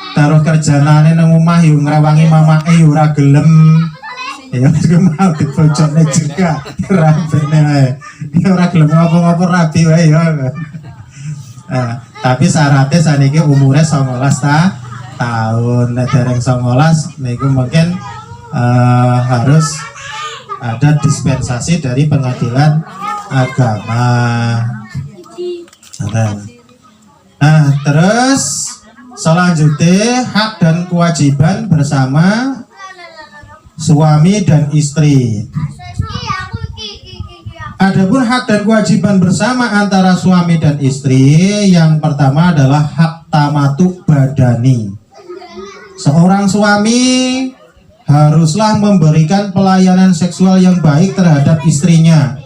Taruh kerjanane nang omah yo ngrewangi mamake yo ora gelem. Ya wis mau dibojone juga rabene ae. Ya ora gelem apa-apa rabi wae ya. Tapi syaratnya saniki umure 19 tahun. Nek dereng 19 niku mungkin harus ada dispensasi dari pengadilan agama. Nah, terus selanjutnya hak dan kewajiban bersama suami dan istri. Adapun hak dan kewajiban bersama antara suami dan istri, yang pertama adalah hak tamatuk badani. Seorang suami haruslah memberikan pelayanan seksual yang baik terhadap istrinya.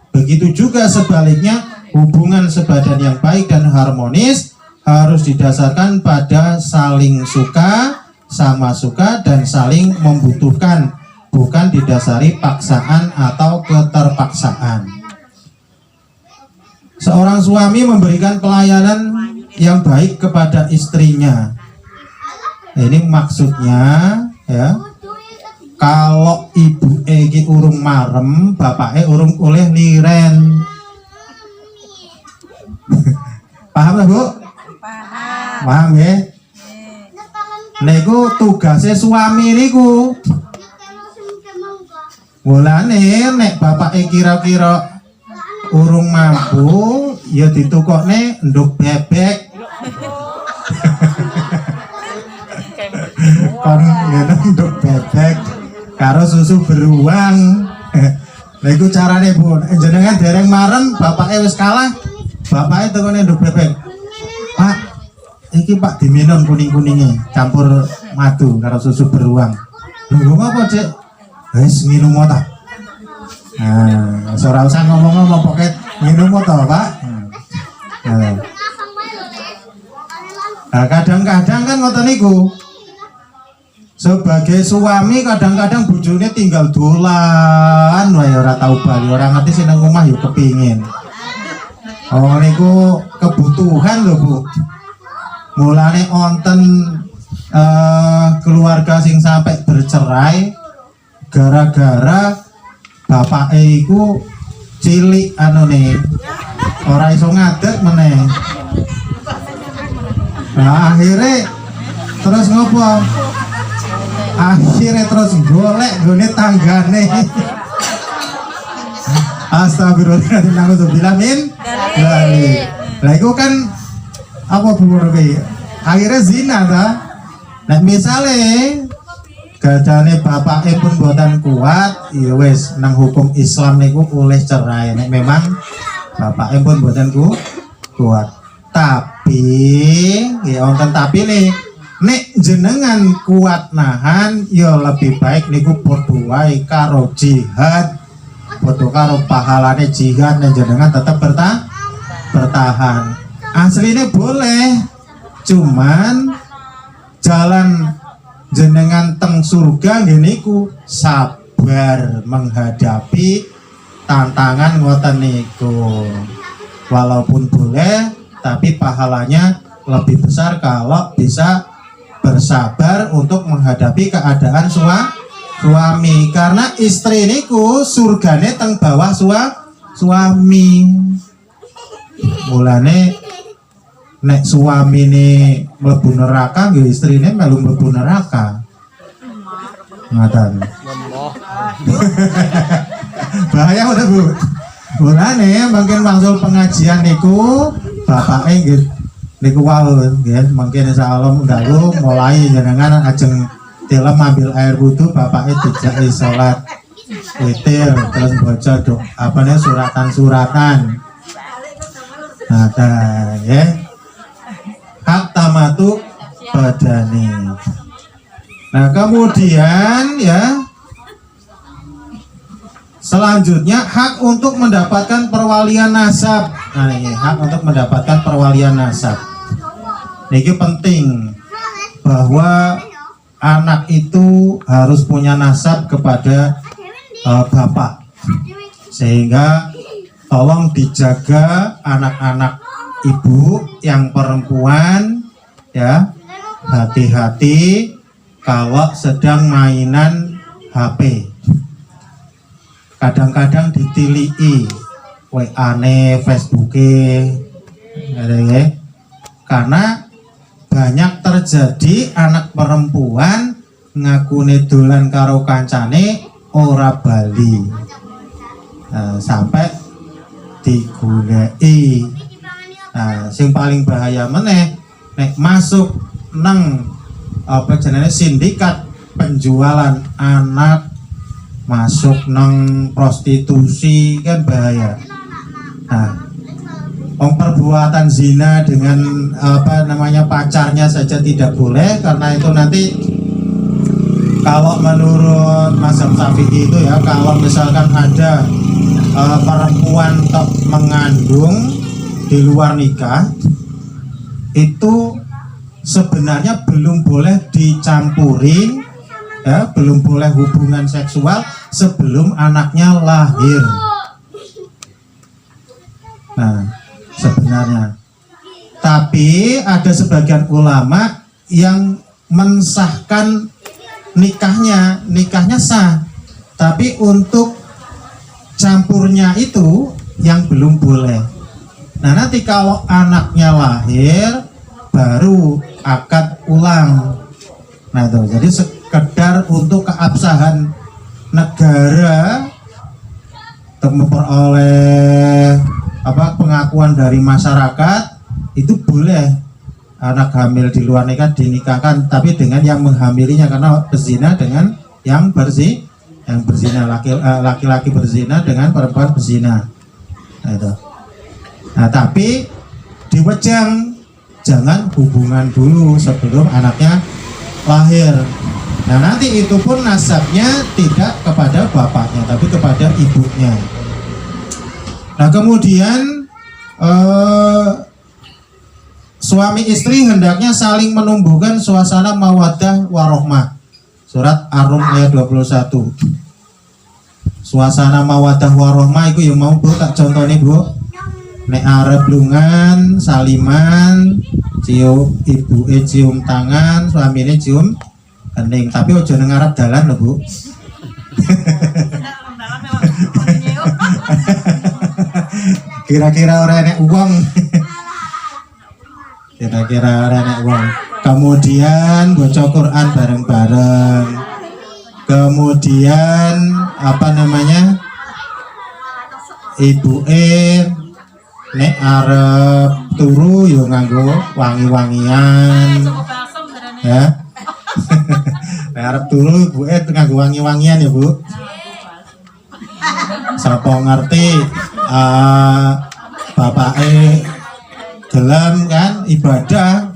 Begitu juga sebaliknya, hubungan sebadan yang baik dan harmonis harus didasarkan pada saling suka, sama suka, dan saling membutuhkan, bukan didasari paksaan atau keterpaksaan. Seorang suami memberikan pelayanan yang baik kepada istrinya. Ini maksudnya ya, kalau ibu iki urung marem, bapake urung oleh liren. Paham lah Bu? Paham ya? Niku tugasnya suami niku. Mulane nek bapake kira-kira urung mampu, ya ditukokne nduk bebek. Kon ngene nduk bebek karo susu beruang. Niku carane Bu. Jenengan dereng marem, bapake wis kalah, bapake tukone nduk bebek. Pak, iki Pak diminum kuning-kuningnya campur madu karo susu beruang. Lho apa Cek? Wis minum ta. Nah, ora usah ngomong-ngomong pokoke minum ta, Pak. Nah, kadang-kadang kan ngoten niku. Sebagai suami kadang-kadang bojone tinggal dolan wae ora tau bali, ora ngerti sing nang omah yo kepingin. Oh niku kebutuhan lho Bu. Mulane onten keluarga sing sampai bercerai gara-gara bapake iku cilik anune ora iso ngadeg meneh. Nah akhirnya terus ngopo? Akhirnya terus golek gone tanggane. Astagfirullahaladzim, na'udzubillah min dzalik. Lah iku kan apa buwur iki? Akhirnya zina ta. Nek misale gadane bapake pun buatan kuat, ya wis nang hukum Islam niku oleh cerai. Nek memang bapake pun buatan kuat. Tapi ya wonten tapi nih, nek jenengan kuat nahan, ya lebih baik niku padha wae karo jihad. Padha karo pahalane jihad nek jenengan tetap bertahan. Aslinya boleh, cuman jalan jenengan teng surga niku sabar menghadapi tantangan ngoten niku. Walaupun boleh, tapi pahalanya lebih besar kalau bisa bersabar untuk menghadapi keadaan suami, karena istri niku surgane teng bawah suami. Mulane nek suami ini mlebu neraka, nggih istrine melu mlebu neraka. Ngaten. Bahaya udah Bu. Mulane mungkin maksud pengajian niku bapake nggih niku wau nggih, mungkin insyaallah dalu mulai jenengan ajeng tilem ambil air wudu, bapaknya dijaki sholat witir terus baca doa apa nih suratan. Nah, ya hak tamatu badani. Nah, kemudian ya selanjutnya hak untuk mendapatkan perwalian nasab. Nah, ini hak untuk mendapatkan perwalian nasab. Ini penting bahwa anak itu harus punya nasab kepada bapak, sehingga tolong dijaga anak-anak ibu yang perempuan ya, hati-hati kalau sedang mainan HP. Kadang-kadang ditilii WA-ne, Facebook-e, ya, karena banyak terjadi anak perempuan ngakune dolan karo kancane ora bali, sampai digulei. Nah, sing paling bahaya meneh nek masuk nang apa jenenge sindikat penjualan anak, masuk nang prostitusi kan bahaya. Nah, perbuatan zina dengan apa namanya pacarnya saja tidak boleh, karena itu nanti kalau menurut mazhab Syafi'i itu ya, kalau misalkan ada perempuan mengandung di luar nikah, itu sebenarnya belum boleh dicampuri ya, belum boleh hubungan seksual sebelum anaknya lahir. Nah, sebenarnya, tapi ada sebagian ulama yang mensahkan nikahnya sah, tapi untuk campurnya itu yang belum boleh. Nah, nanti kalau anaknya lahir baru akad ulang. Nah, itu jadi sekedar untuk keabsahan negara untuk memperoleh apa pengakuan dari masyarakat, itu boleh anak hamil di luar nikah dinikahkan, tapi dengan yang menghamilinya, karena berzina dengan yang berzina, laki-laki berzina dengan perempuan berzina. Nah, itu. Nah, tapi diwejang, jangan hubungan dulu sebelum anaknya lahir. Nah, nanti itu pun nasabnya tidak kepada bapaknya, tapi kepada ibunya. Nah, kemudian suami istri hendaknya saling menumbuhkan suasana mawaddah warohmah. Surat Ar-Rum ayat 21. Suasana mawaddah warohmah itu yang mau Bu tak contohnya Bu. Nek arep lungan, saliman, cium ibu cium tangan, suaminya cium kening, tapi ojo nang ngarep dalan lho Bu. Kira-kira orang enek uang. Kira-kira orang enek uang. Kemudian baca Quran bareng-bareng. Kemudian apa namanya? ibuke nek arep turu yo nganggo wangi-wangian ya. Nek arep turu ibuke nganggo wangi-wangian ya Bu. Sapa ngerti bapake gelem kan ibadah.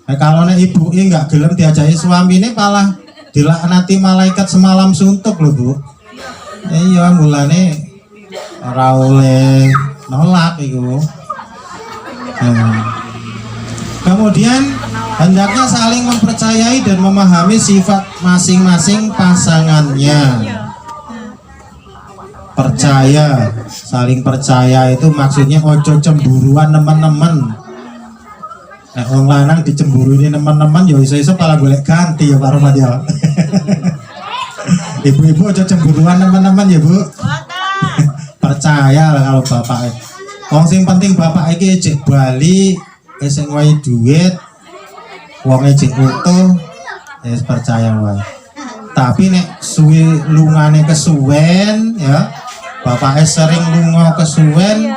Nah, kalau nek ibuke nggak gelem diajaki suamine malah dilaknati malaikat semalam suntuk lho Bu. Iya mulane ora oleh nolak iku. Kemudian hendaknya saling mempercayai dan memahami sifat masing-masing pasangannya. Percaya, saling percaya itu maksudnya ojo cemburuan teman-teman. Nah, wong lanang dicemburuin teman-teman ya iso-iso malah golek ganti ya Pak Romat ya. Ibu-ibu ojo cemburuan teman-teman ya Bu. Percaya lah kalau bapak. Wong sing penting bapak iki cek bali, sing wae duit, wong cek utuh, percaya wae. Tapi nek suwi lungane kesuwen ya, bapaknya sering lunga kesuwen,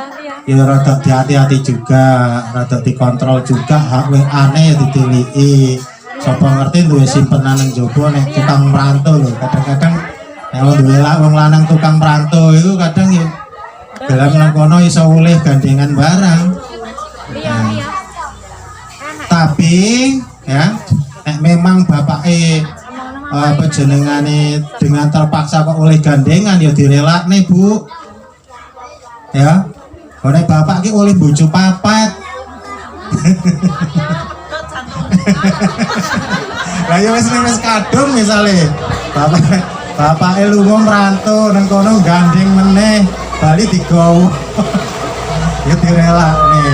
ya rada hati-hati juga, rada dikontrol juga, hak aneh ditiliki. Sapa ngerti duwe simpenan nang jaba nek tukang merantau lho, kadang-kadang nek duwe wong lanang tukang merantau itu kadang ya dalam nang kono iso oleh gandengan barang. Tapi ya nek memang bapake penjenengane dengan terpaksa kok oleh gandengan ya direlakne Bu. Ya. Nek bapak ki oleh bojo papat. Lah ya wis kadung misale. Bapake lunga merantau nang kono gandeng meneh, bali digowo. Ya direlakne.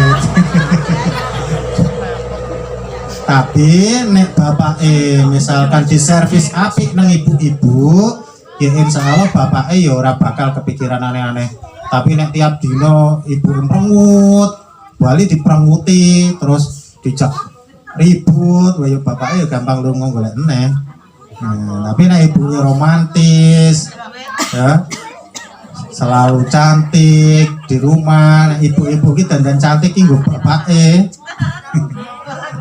Tapi nek bapake misalkan diservis apik nang ibu-ibu, ya insyaallah bapake ya ora bakal kepikiran aneh-aneh. Tapi nek tiap dino ibu merengut, bali diperenguti, terus dijak ribut, wae bapake ya gampang lunga golek eneh. Nah, tapi nek ibunya romantis, ya selalu cantik di rumah. Nah, ibu-ibu kita dandan cantik ki nggo bapake.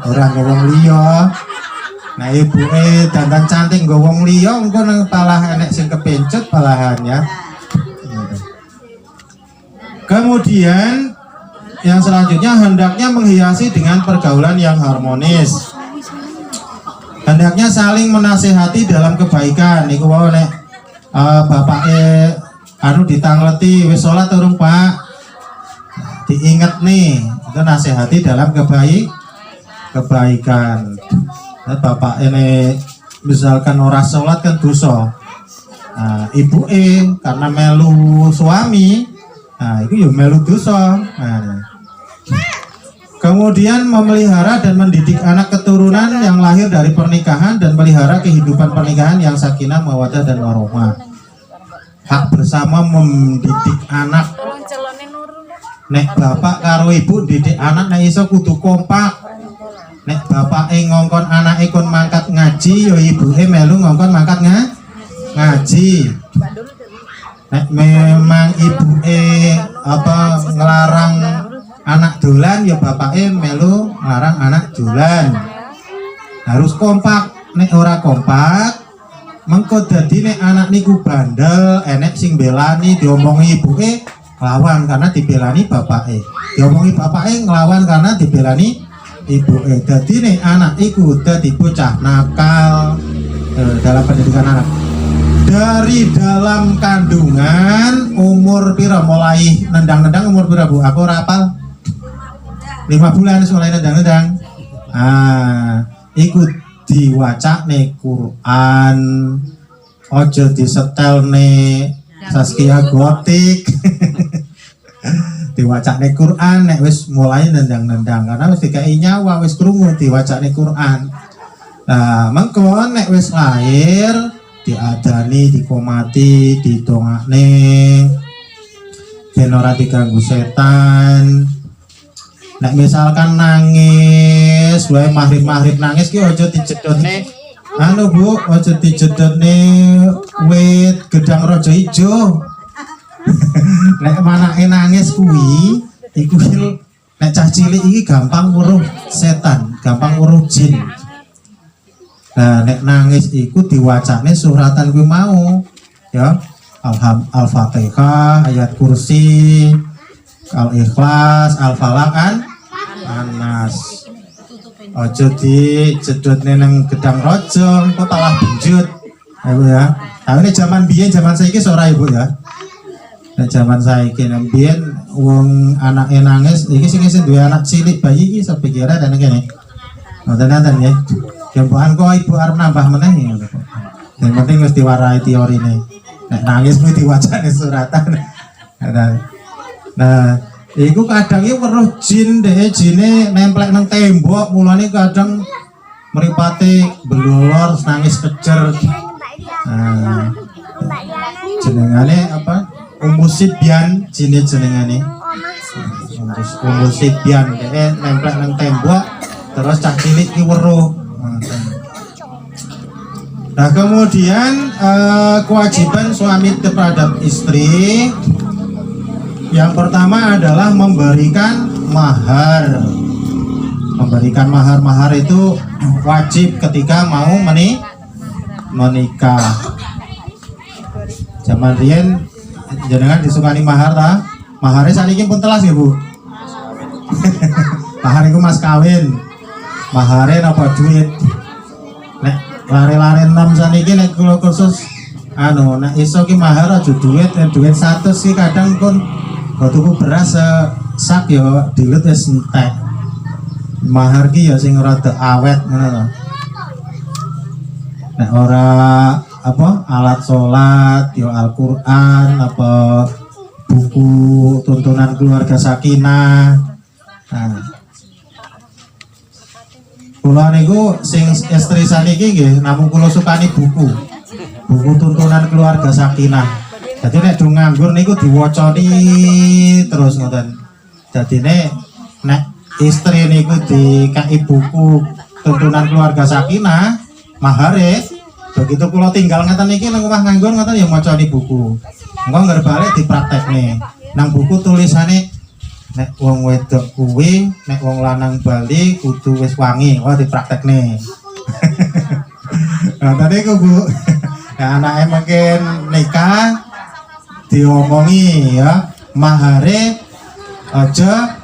Orang ngomong liya. Nah ibuke dandan cantik nggo wong liya engko nang palah enek sing kepencut palahan ya. Kemudian yang selanjutnya hendaknya menghiasi dengan pergaulan yang harmonis. Hendaknya saling menasehati dalam kebaikan. Niku wae nek bapake ditangleti wis salat urung Pak. Diinget nih, itu nasihati dalam kebaikan. Nah, bapak ini misalkan ora sholat kan dosa. Nah, ibu karena melu suami, nah itu ya melu dosa. Nah, kemudian memelihara dan mendidik anak keturunan yang lahir dari pernikahan dan melihara kehidupan pernikahan yang sakinah, mawaddah dan warahmah. Hak bersama mendidik anak. Nek bapak karo ibu didik anak nek iso kudu kompak. Nek bapak ngongkon anak kon mangkat ngaji, yo ibu melu ngongkon mangkat ngaji. Nek memang ibu ngelarang anak dolan, yo bapak melu ngelarang anak dolan. Harus kompak. Nek ora kompak, mengko dadi nek anak niku bandel, enek sing belani diomongi ibu nglawan karena dibelani bapake. Diomongi bapake nglawan karena dibelani ibuke. Dadi nek anak iku dadi bocah nakal dalam pendidikan anak. Dari dalam kandungan umur pira mulai nendang-nendang umur pira Bu? Aku ora hafal. 5 bulan mulai nendang-nendang. Iku diwacane Quran. Ojo disetelne Saskia Gotik. Diwacane Quran nek wis mulai nendang-nendang karena wis dikai nyawa, wis krungu diwacane Quran. Nah, mengko nek wis lahir diadani, dikomati, didongakne ben ora diganggu setan. Nek misalkan nangis, wae mahrib nangis ki aja dijedotne Bu, aja dijedotne wit gedang raja ijo. Nek manake nangis kuwi iku nek cah cilik iki gampang weruh setan, gampang weruh jin. Nah, nek nangis iku diwacane suratan kuwi mau, ya. Al-Fatihah, ayat kursi, Al-Ikhlas, Al-Falaq kan, Anas. Ojo dijedot neng gedang rojo, kok talah benjut. Ibu ya. Tapi ini zaman biyen, zaman saiki ora Ibu ya. Nek zaman saiki biyen wong anake nangis, iki sing duwe anak cilik bayi iki sepikire dan kene. Ngoten-ngoten nggih. Jempokan kok Ibu arep nambah meneh ngono kok. Yang penting wis diwarai teorine. Nek nangis kuwi diwacane suratan. Nah, iku kadang iki weruh jin deh, jine nemplek nang tembok, mulane kadang mripate belolor nangis kejer. Nah, jenengane apa? Umusibyan jine jenengane. Umusibyan deh nemplek nang tembok terus cah cilik ki weruh. Nah, kemudian kewajiban suami terhadap istri yang pertama adalah memberikan mahar. Memberikan mahar itu wajib ketika mau menikah. Zaman riyen jenengan disukani mahar ta? Mahare saniki pun telas ya, Bu. Mahar iku mas kawin. Mahare napa duit? Nek lare-lare 6 saniki nek kula khusus nek iso ki mahar aja duit 100 ki kadang pun tuku beras sak yo dilut wis entek. Mahar ki ya sing rada awet ngono to. Nek ora apa alat salat yo Al-Qur'an apa buku tuntunan keluarga sakinah. Nah, kula niku sing istri saniki nggih namung kula sukani buku tuntunan keluarga sakinah. Jadi nek do nganggur niku diwacani terus ngoten. Dadine nek istri niku dikai buku tuntunan keluarga sakinah, mahare begitu kula tinggal ngeten iki nang omah nganggur ngoten ya macani buku. Engko ngger balik dipraktekne. Nang buku tulisane nek wong wedok kuwi nek wong lanang bali kudu wis wangi, dipraktekne. Nah, tadi ku Bu. Nah, anake mungkin nikah diomongi ya, mahare aja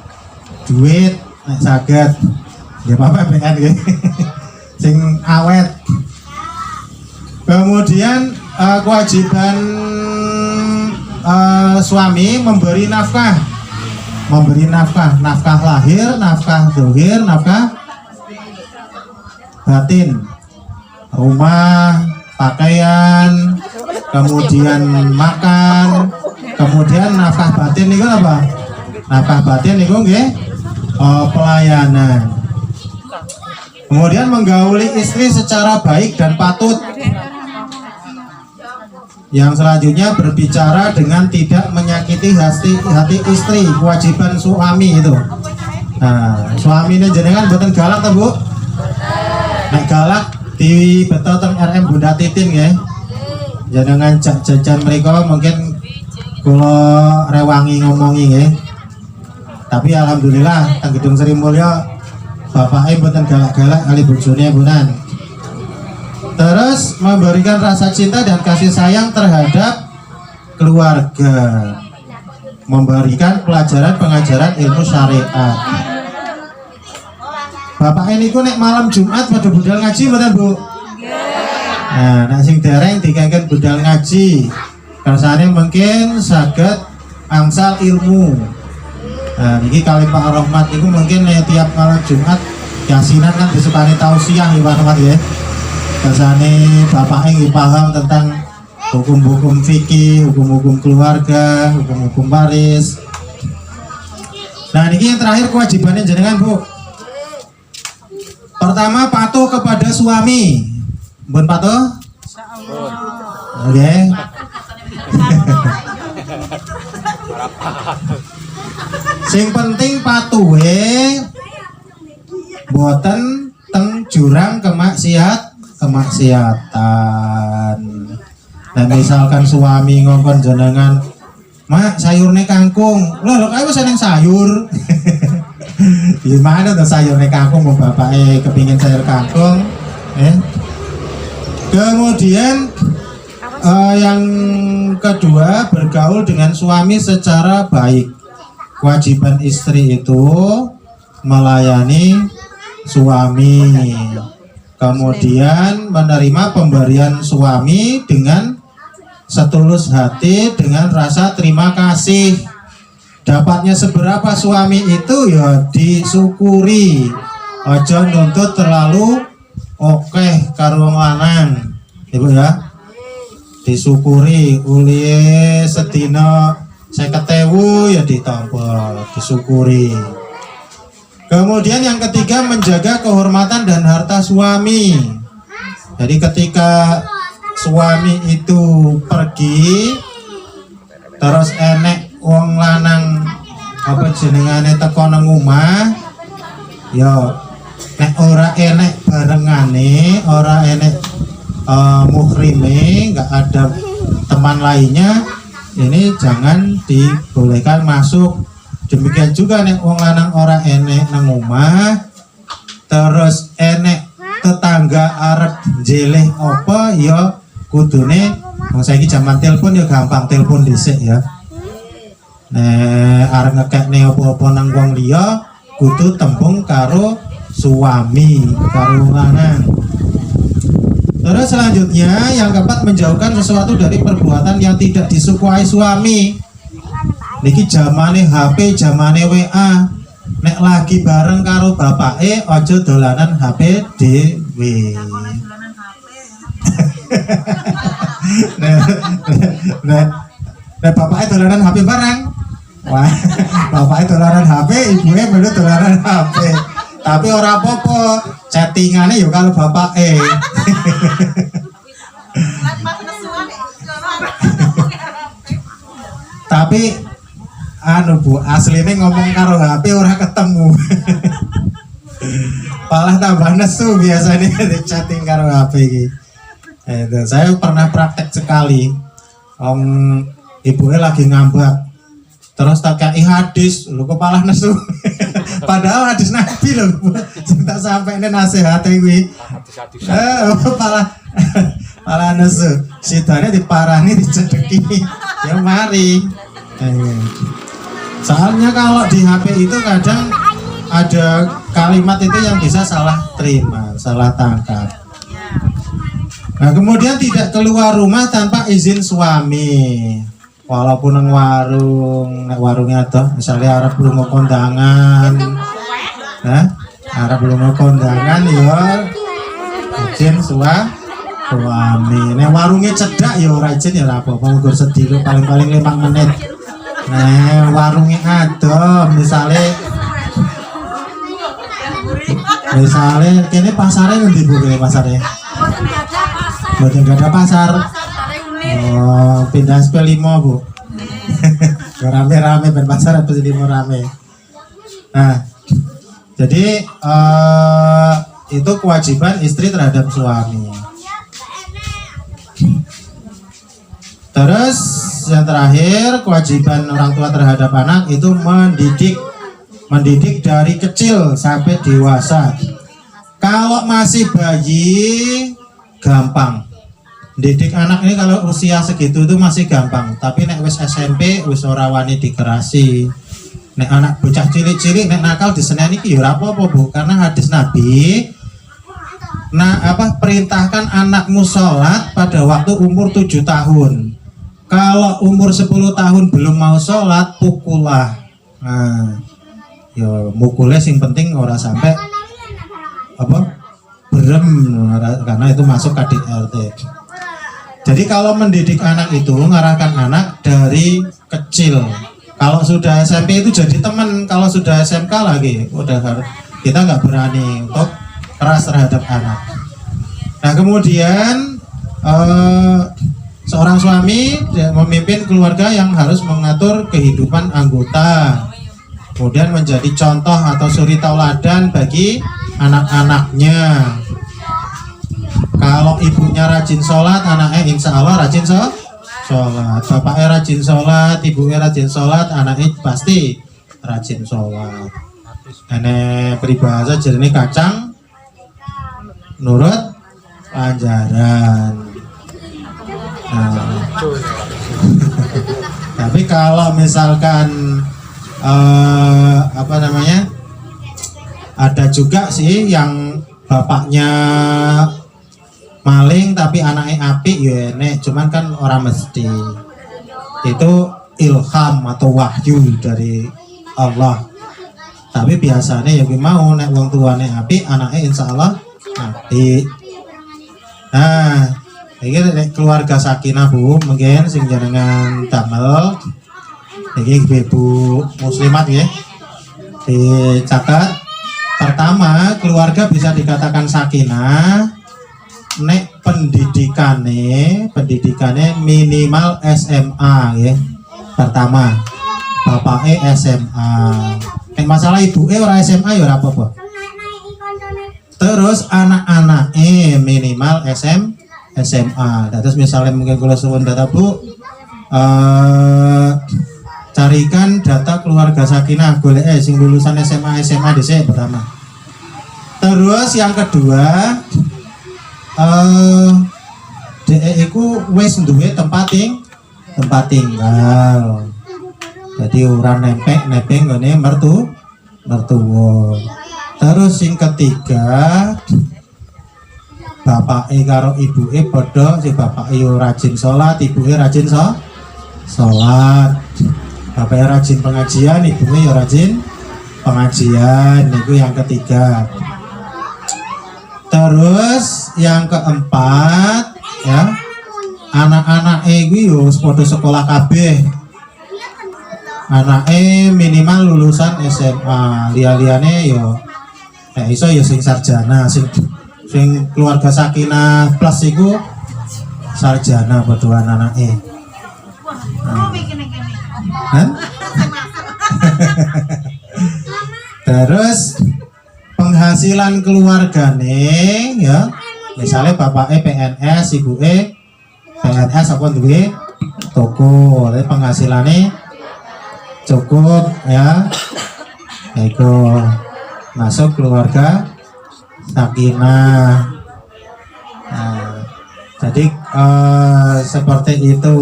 duit nek saged. Ya Bapak PN nggih. Sing awet. Kemudian kewajiban suami memberi nafkah lahir, nafkah zahir, nafkah batin, rumah, pakaian, kemudian makan, kemudian nafkah batin niku apa? Nafkah batin niku nggih pelayanan. Kemudian menggauli istri secara baik dan patut. Yang selanjutnya berbicara dengan tidak menyakiti hati istri, kewajiban suami itu. Nah, suami ini jenengan boten galak ta, Bu? Nek galak di beto teng RM Bunda Titin ya. Jenengan jajan mereka mungkin kula rewangi ngomongi ya. Tapi alhamdulillah teng Gedung Sri Mulya bapake boten galak-galak kali bojone Bunan. Terus memberikan rasa cinta dan kasih sayang terhadap keluarga, memberikan pelajaran pengajaran ilmu syariat. Bapak ini ku nek malam Jumat pada budal ngaji betul Bu? Nah, nek sing dereng dikengken budal ngaji, kersane mungkin saged angsal ilmu. Nah, ini kali Pak Rahmat itu mungkin tiap malam Jumat yasinan kan disukani tausiah ya Pak Rahmat ya. Kersane bapak ini paham tentang hukum-hukum fikih, hukum-hukum keluarga, hukum-hukum waris. Nah, ini yang terakhir kewajibannya jenengan Bu. Pertama, patuh kepada suami. Mbon patuh? Oke. Sing penting patuhe boten teng jurang kemaksiatan. Nah, misalkan suami ngongkon jenengan Mak, sayurnya kangkung. Loh, kayak seneng sayur. Gimana tuh sayurnya kangkung, mau bapaknya kepingin sayur kangkung. Kemudian yang kedua, bergaul dengan suami secara baik. Kewajiban istri itu melayani suami, kemudian menerima pemberian suami dengan setulus hati, dengan rasa terima kasih. Dapatnya seberapa suami itu ya disyukuri, ojo nuntut terlalu oke karo wong lanang, ibu ya. Disyukuri uli sedina 50.000 ya ditompol, disyukuri. Kemudian yang ketiga, menjaga kehormatan dan harta suami. Jadi ketika suami itu pergi, terus enek wong lanang apa jenengane teko nang omah, ya nek ora enek barengane, ora enek muhrime, nggak ada teman lainnya, ini jangan dibolehkan masuk. Demikian juga nek wong lanang ora enek nang omah, terus enek tetangga arep jeleh apa ya kudune wong saiki zaman telepon ya gampang telepon dhisik ya. Arep ngekekne apa-apa nang wong liya kudu tembung karo suami, karo lanang. Terus selanjutnya yang keempat, menjauhkan sesuatu dari perbuatan yang tidak disukai suami. Niki zamane HP, zamane WA. Nek lagi bareng karo bapake aja dolanan HP dhewe. Nek bapake dolanan HP bareng. Wah, bapake dolanan HP, ibuke melu dolanan HP. Tapi ora apa-apa, chattingane ya kalau bapake. Tapi anu Bu, aslinya ngomong karo HP ora ketemu. Malah tambah nesu biasanya di chatting karo HP iki. Saya pernah praktek sekali. Ibunya lagi ngambak. Terus tak kayak hadis, lu kepala nesu. Padahal hadis Nabi loh. Tak sampai ini nasihat iki. Pala nesu. Sidane diparani dicedeki. Ya mari. Soalnya kalau di HP itu kadang ada kalimat itu yang bisa salah terima, salah tangkap. Nah, kemudian tidak keluar rumah tanpa izin suami. Walaupun nang warung, nek warungnya toh misalnya arep lunga kondangan. Arep lunga kondangan ya izin suami. Nek warungnya cedak ya ora izin ya ora apa-apa, nggur sedilo paling-paling 5 menit. Nah, warungnya ada, misalnya kini pasarnya ngendi Bu, kini pasarnya? Bukan gak ada pasar. Oh, pindah SP5 Bu. Rame-rame ben pasar SP5 rame. Nah, jadi itu kewajiban istri terhadap suami. Terus yang terakhir, kewajiban orang tua terhadap anak itu mendidik dari kecil sampai dewasa. Kalau masih bayi gampang. Didik anak ini kalau usia segitu itu masih gampang. Tapi nek wis SMP wis ora wani dikerasi. Nek anak bocah cilik-cilik nek nakal diseneni iki ya ora apa-apa Bu, karena hadis Nabi perintahkan anakmu sholat pada waktu umur 7 tahun. Kalau umur 10 tahun belum mau sholat, pukullah. Nah, ya mukulnya sing penting ora sampai berem, karena itu masuk KDRT. Jadi kalau mendidik anak itu ngarahkan anak dari kecil. Kalau sudah SMP itu jadi teman, kalau sudah SMK lagi udah kita nggak berani untuk keras terhadap anak. Nah kemudian seorang suami memimpin keluarga yang harus mengatur kehidupan anggota, kemudian menjadi contoh atau suri tauladan bagi anak-anaknya. Kalau ibunya rajin sholat, anaknya insya Allah rajin sholat. Bapaknya rajin sholat, ibunya rajin sholat, anaknya pasti rajin sholat. Ini peribahasa jernih kacang nurut panjaran. Nah, tapi kalau misalkan apa namanya, ada juga sih yang bapaknya maling tapi anaknya apik ya nek, cuman kan orang mesti itu ilham atau wahyu dari Allah. Tapi biasanya ya mau nek wong tuane apik, anaknya insya Allah apik. Nah, ini keluarga sakinah Bu, mungkin sing jenengan damel iki ibu muslimat ya. Dicatat, pertama keluarga bisa dikatakan sakinah nek pendidikannya minimal SMA ya. Pertama bapaknya SMA, nek masalah ibuke ora SMA ya ora apa-apa. Terus anak-anaknya minimal SMA. Terus misalnya mungkin kalau suwun data Bu, carikan data keluarga sakinah, golek sing lulusan SMA dhisik pertama. Terus yang kedua, iku wis duwe tempat tinggal. Jadi ora nempel nggone mertua. Terus yang ketiga, bapake karo ibuke padha, si bapake yo rajin sholat, ibuke rajin sholat. Bapake rajin pengajian, ibuke yo rajin pengajian. Itu yang ketiga. Terus yang keempat ya, anak-anak kuwi yo padha sekolah kabeh. Anake minimal lulusan SMA, liya-liyane yo iso yo sing sarjana, sing keluarga sakinah plus iku sarjana padha anake. Terus penghasilan keluargane ya, misalnya bapaknya PNS, ibuke PNS apa duwe toko, penghasilannya cukup ya, itu masuk keluarga sakinah. Nah, jadi seperti itu.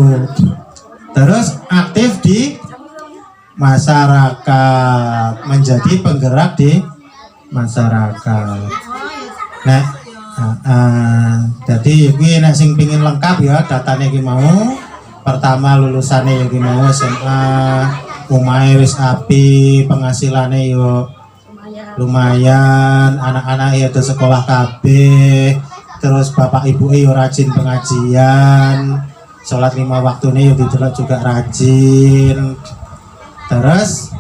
Terus aktif di masyarakat, menjadi penggerak di masyarakat. Nah, jadi ini nek sing pingin lengkap ya datanya iki mau. Pertama lulusannya iki mau SMA, omahe wis api, penghasilannya yo lumayan, anak-anak ya udah sekolah kabeh, terus bapak ibu yo rajin pengajian, sholat 5 waktu nih yo didelok juga rajin. Terus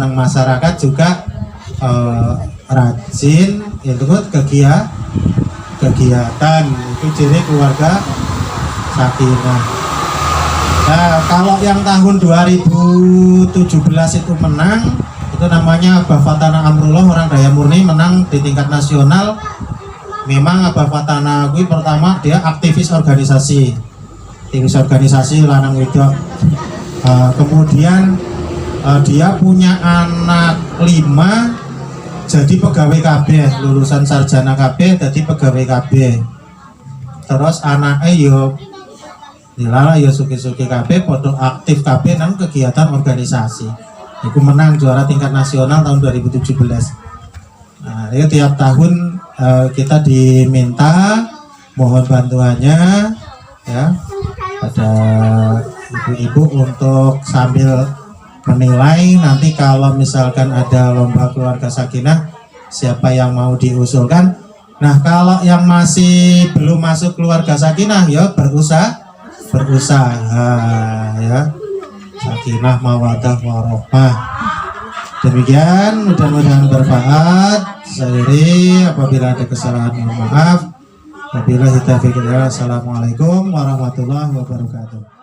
nang masyarakat juga rajin itu kegiatan itu ciri keluarga sakinah. Nah, kalau yang tahun 2017 itu menang, itu namanya Abah Fatana Amrullah, orang Daya Murni, menang di tingkat nasional. Memang Abah Fatana gue pertama dia aktivis organisasi lanang wedok. Kemudian dia punya anak 5 jadi pegawai KB, lulusan sarjana KB jadi pegawai KB. Terus anaknya yo dilala ya suki-suki KB, podo aktif KB nang kegiatan organisasi. Itu menang juara tingkat nasional tahun 2017. Nah, itu tiap tahun kita diminta mohon bantuannya ya pada ibu-ibu untuk sambil menilai nanti kalau misalkan ada lomba keluarga sakinah siapa yang mau diusulkan. Nah, kalau yang masih belum masuk keluarga sakinah ya berusaha ya, sakinah mawadah warahmah. Demikian, mudah-mudahan bermanfaat. Sendiri apabila ada kesalahan mohon maaf. Wabillahi taufiq. Assalamualaikum warahmatullahi wabarakatuh.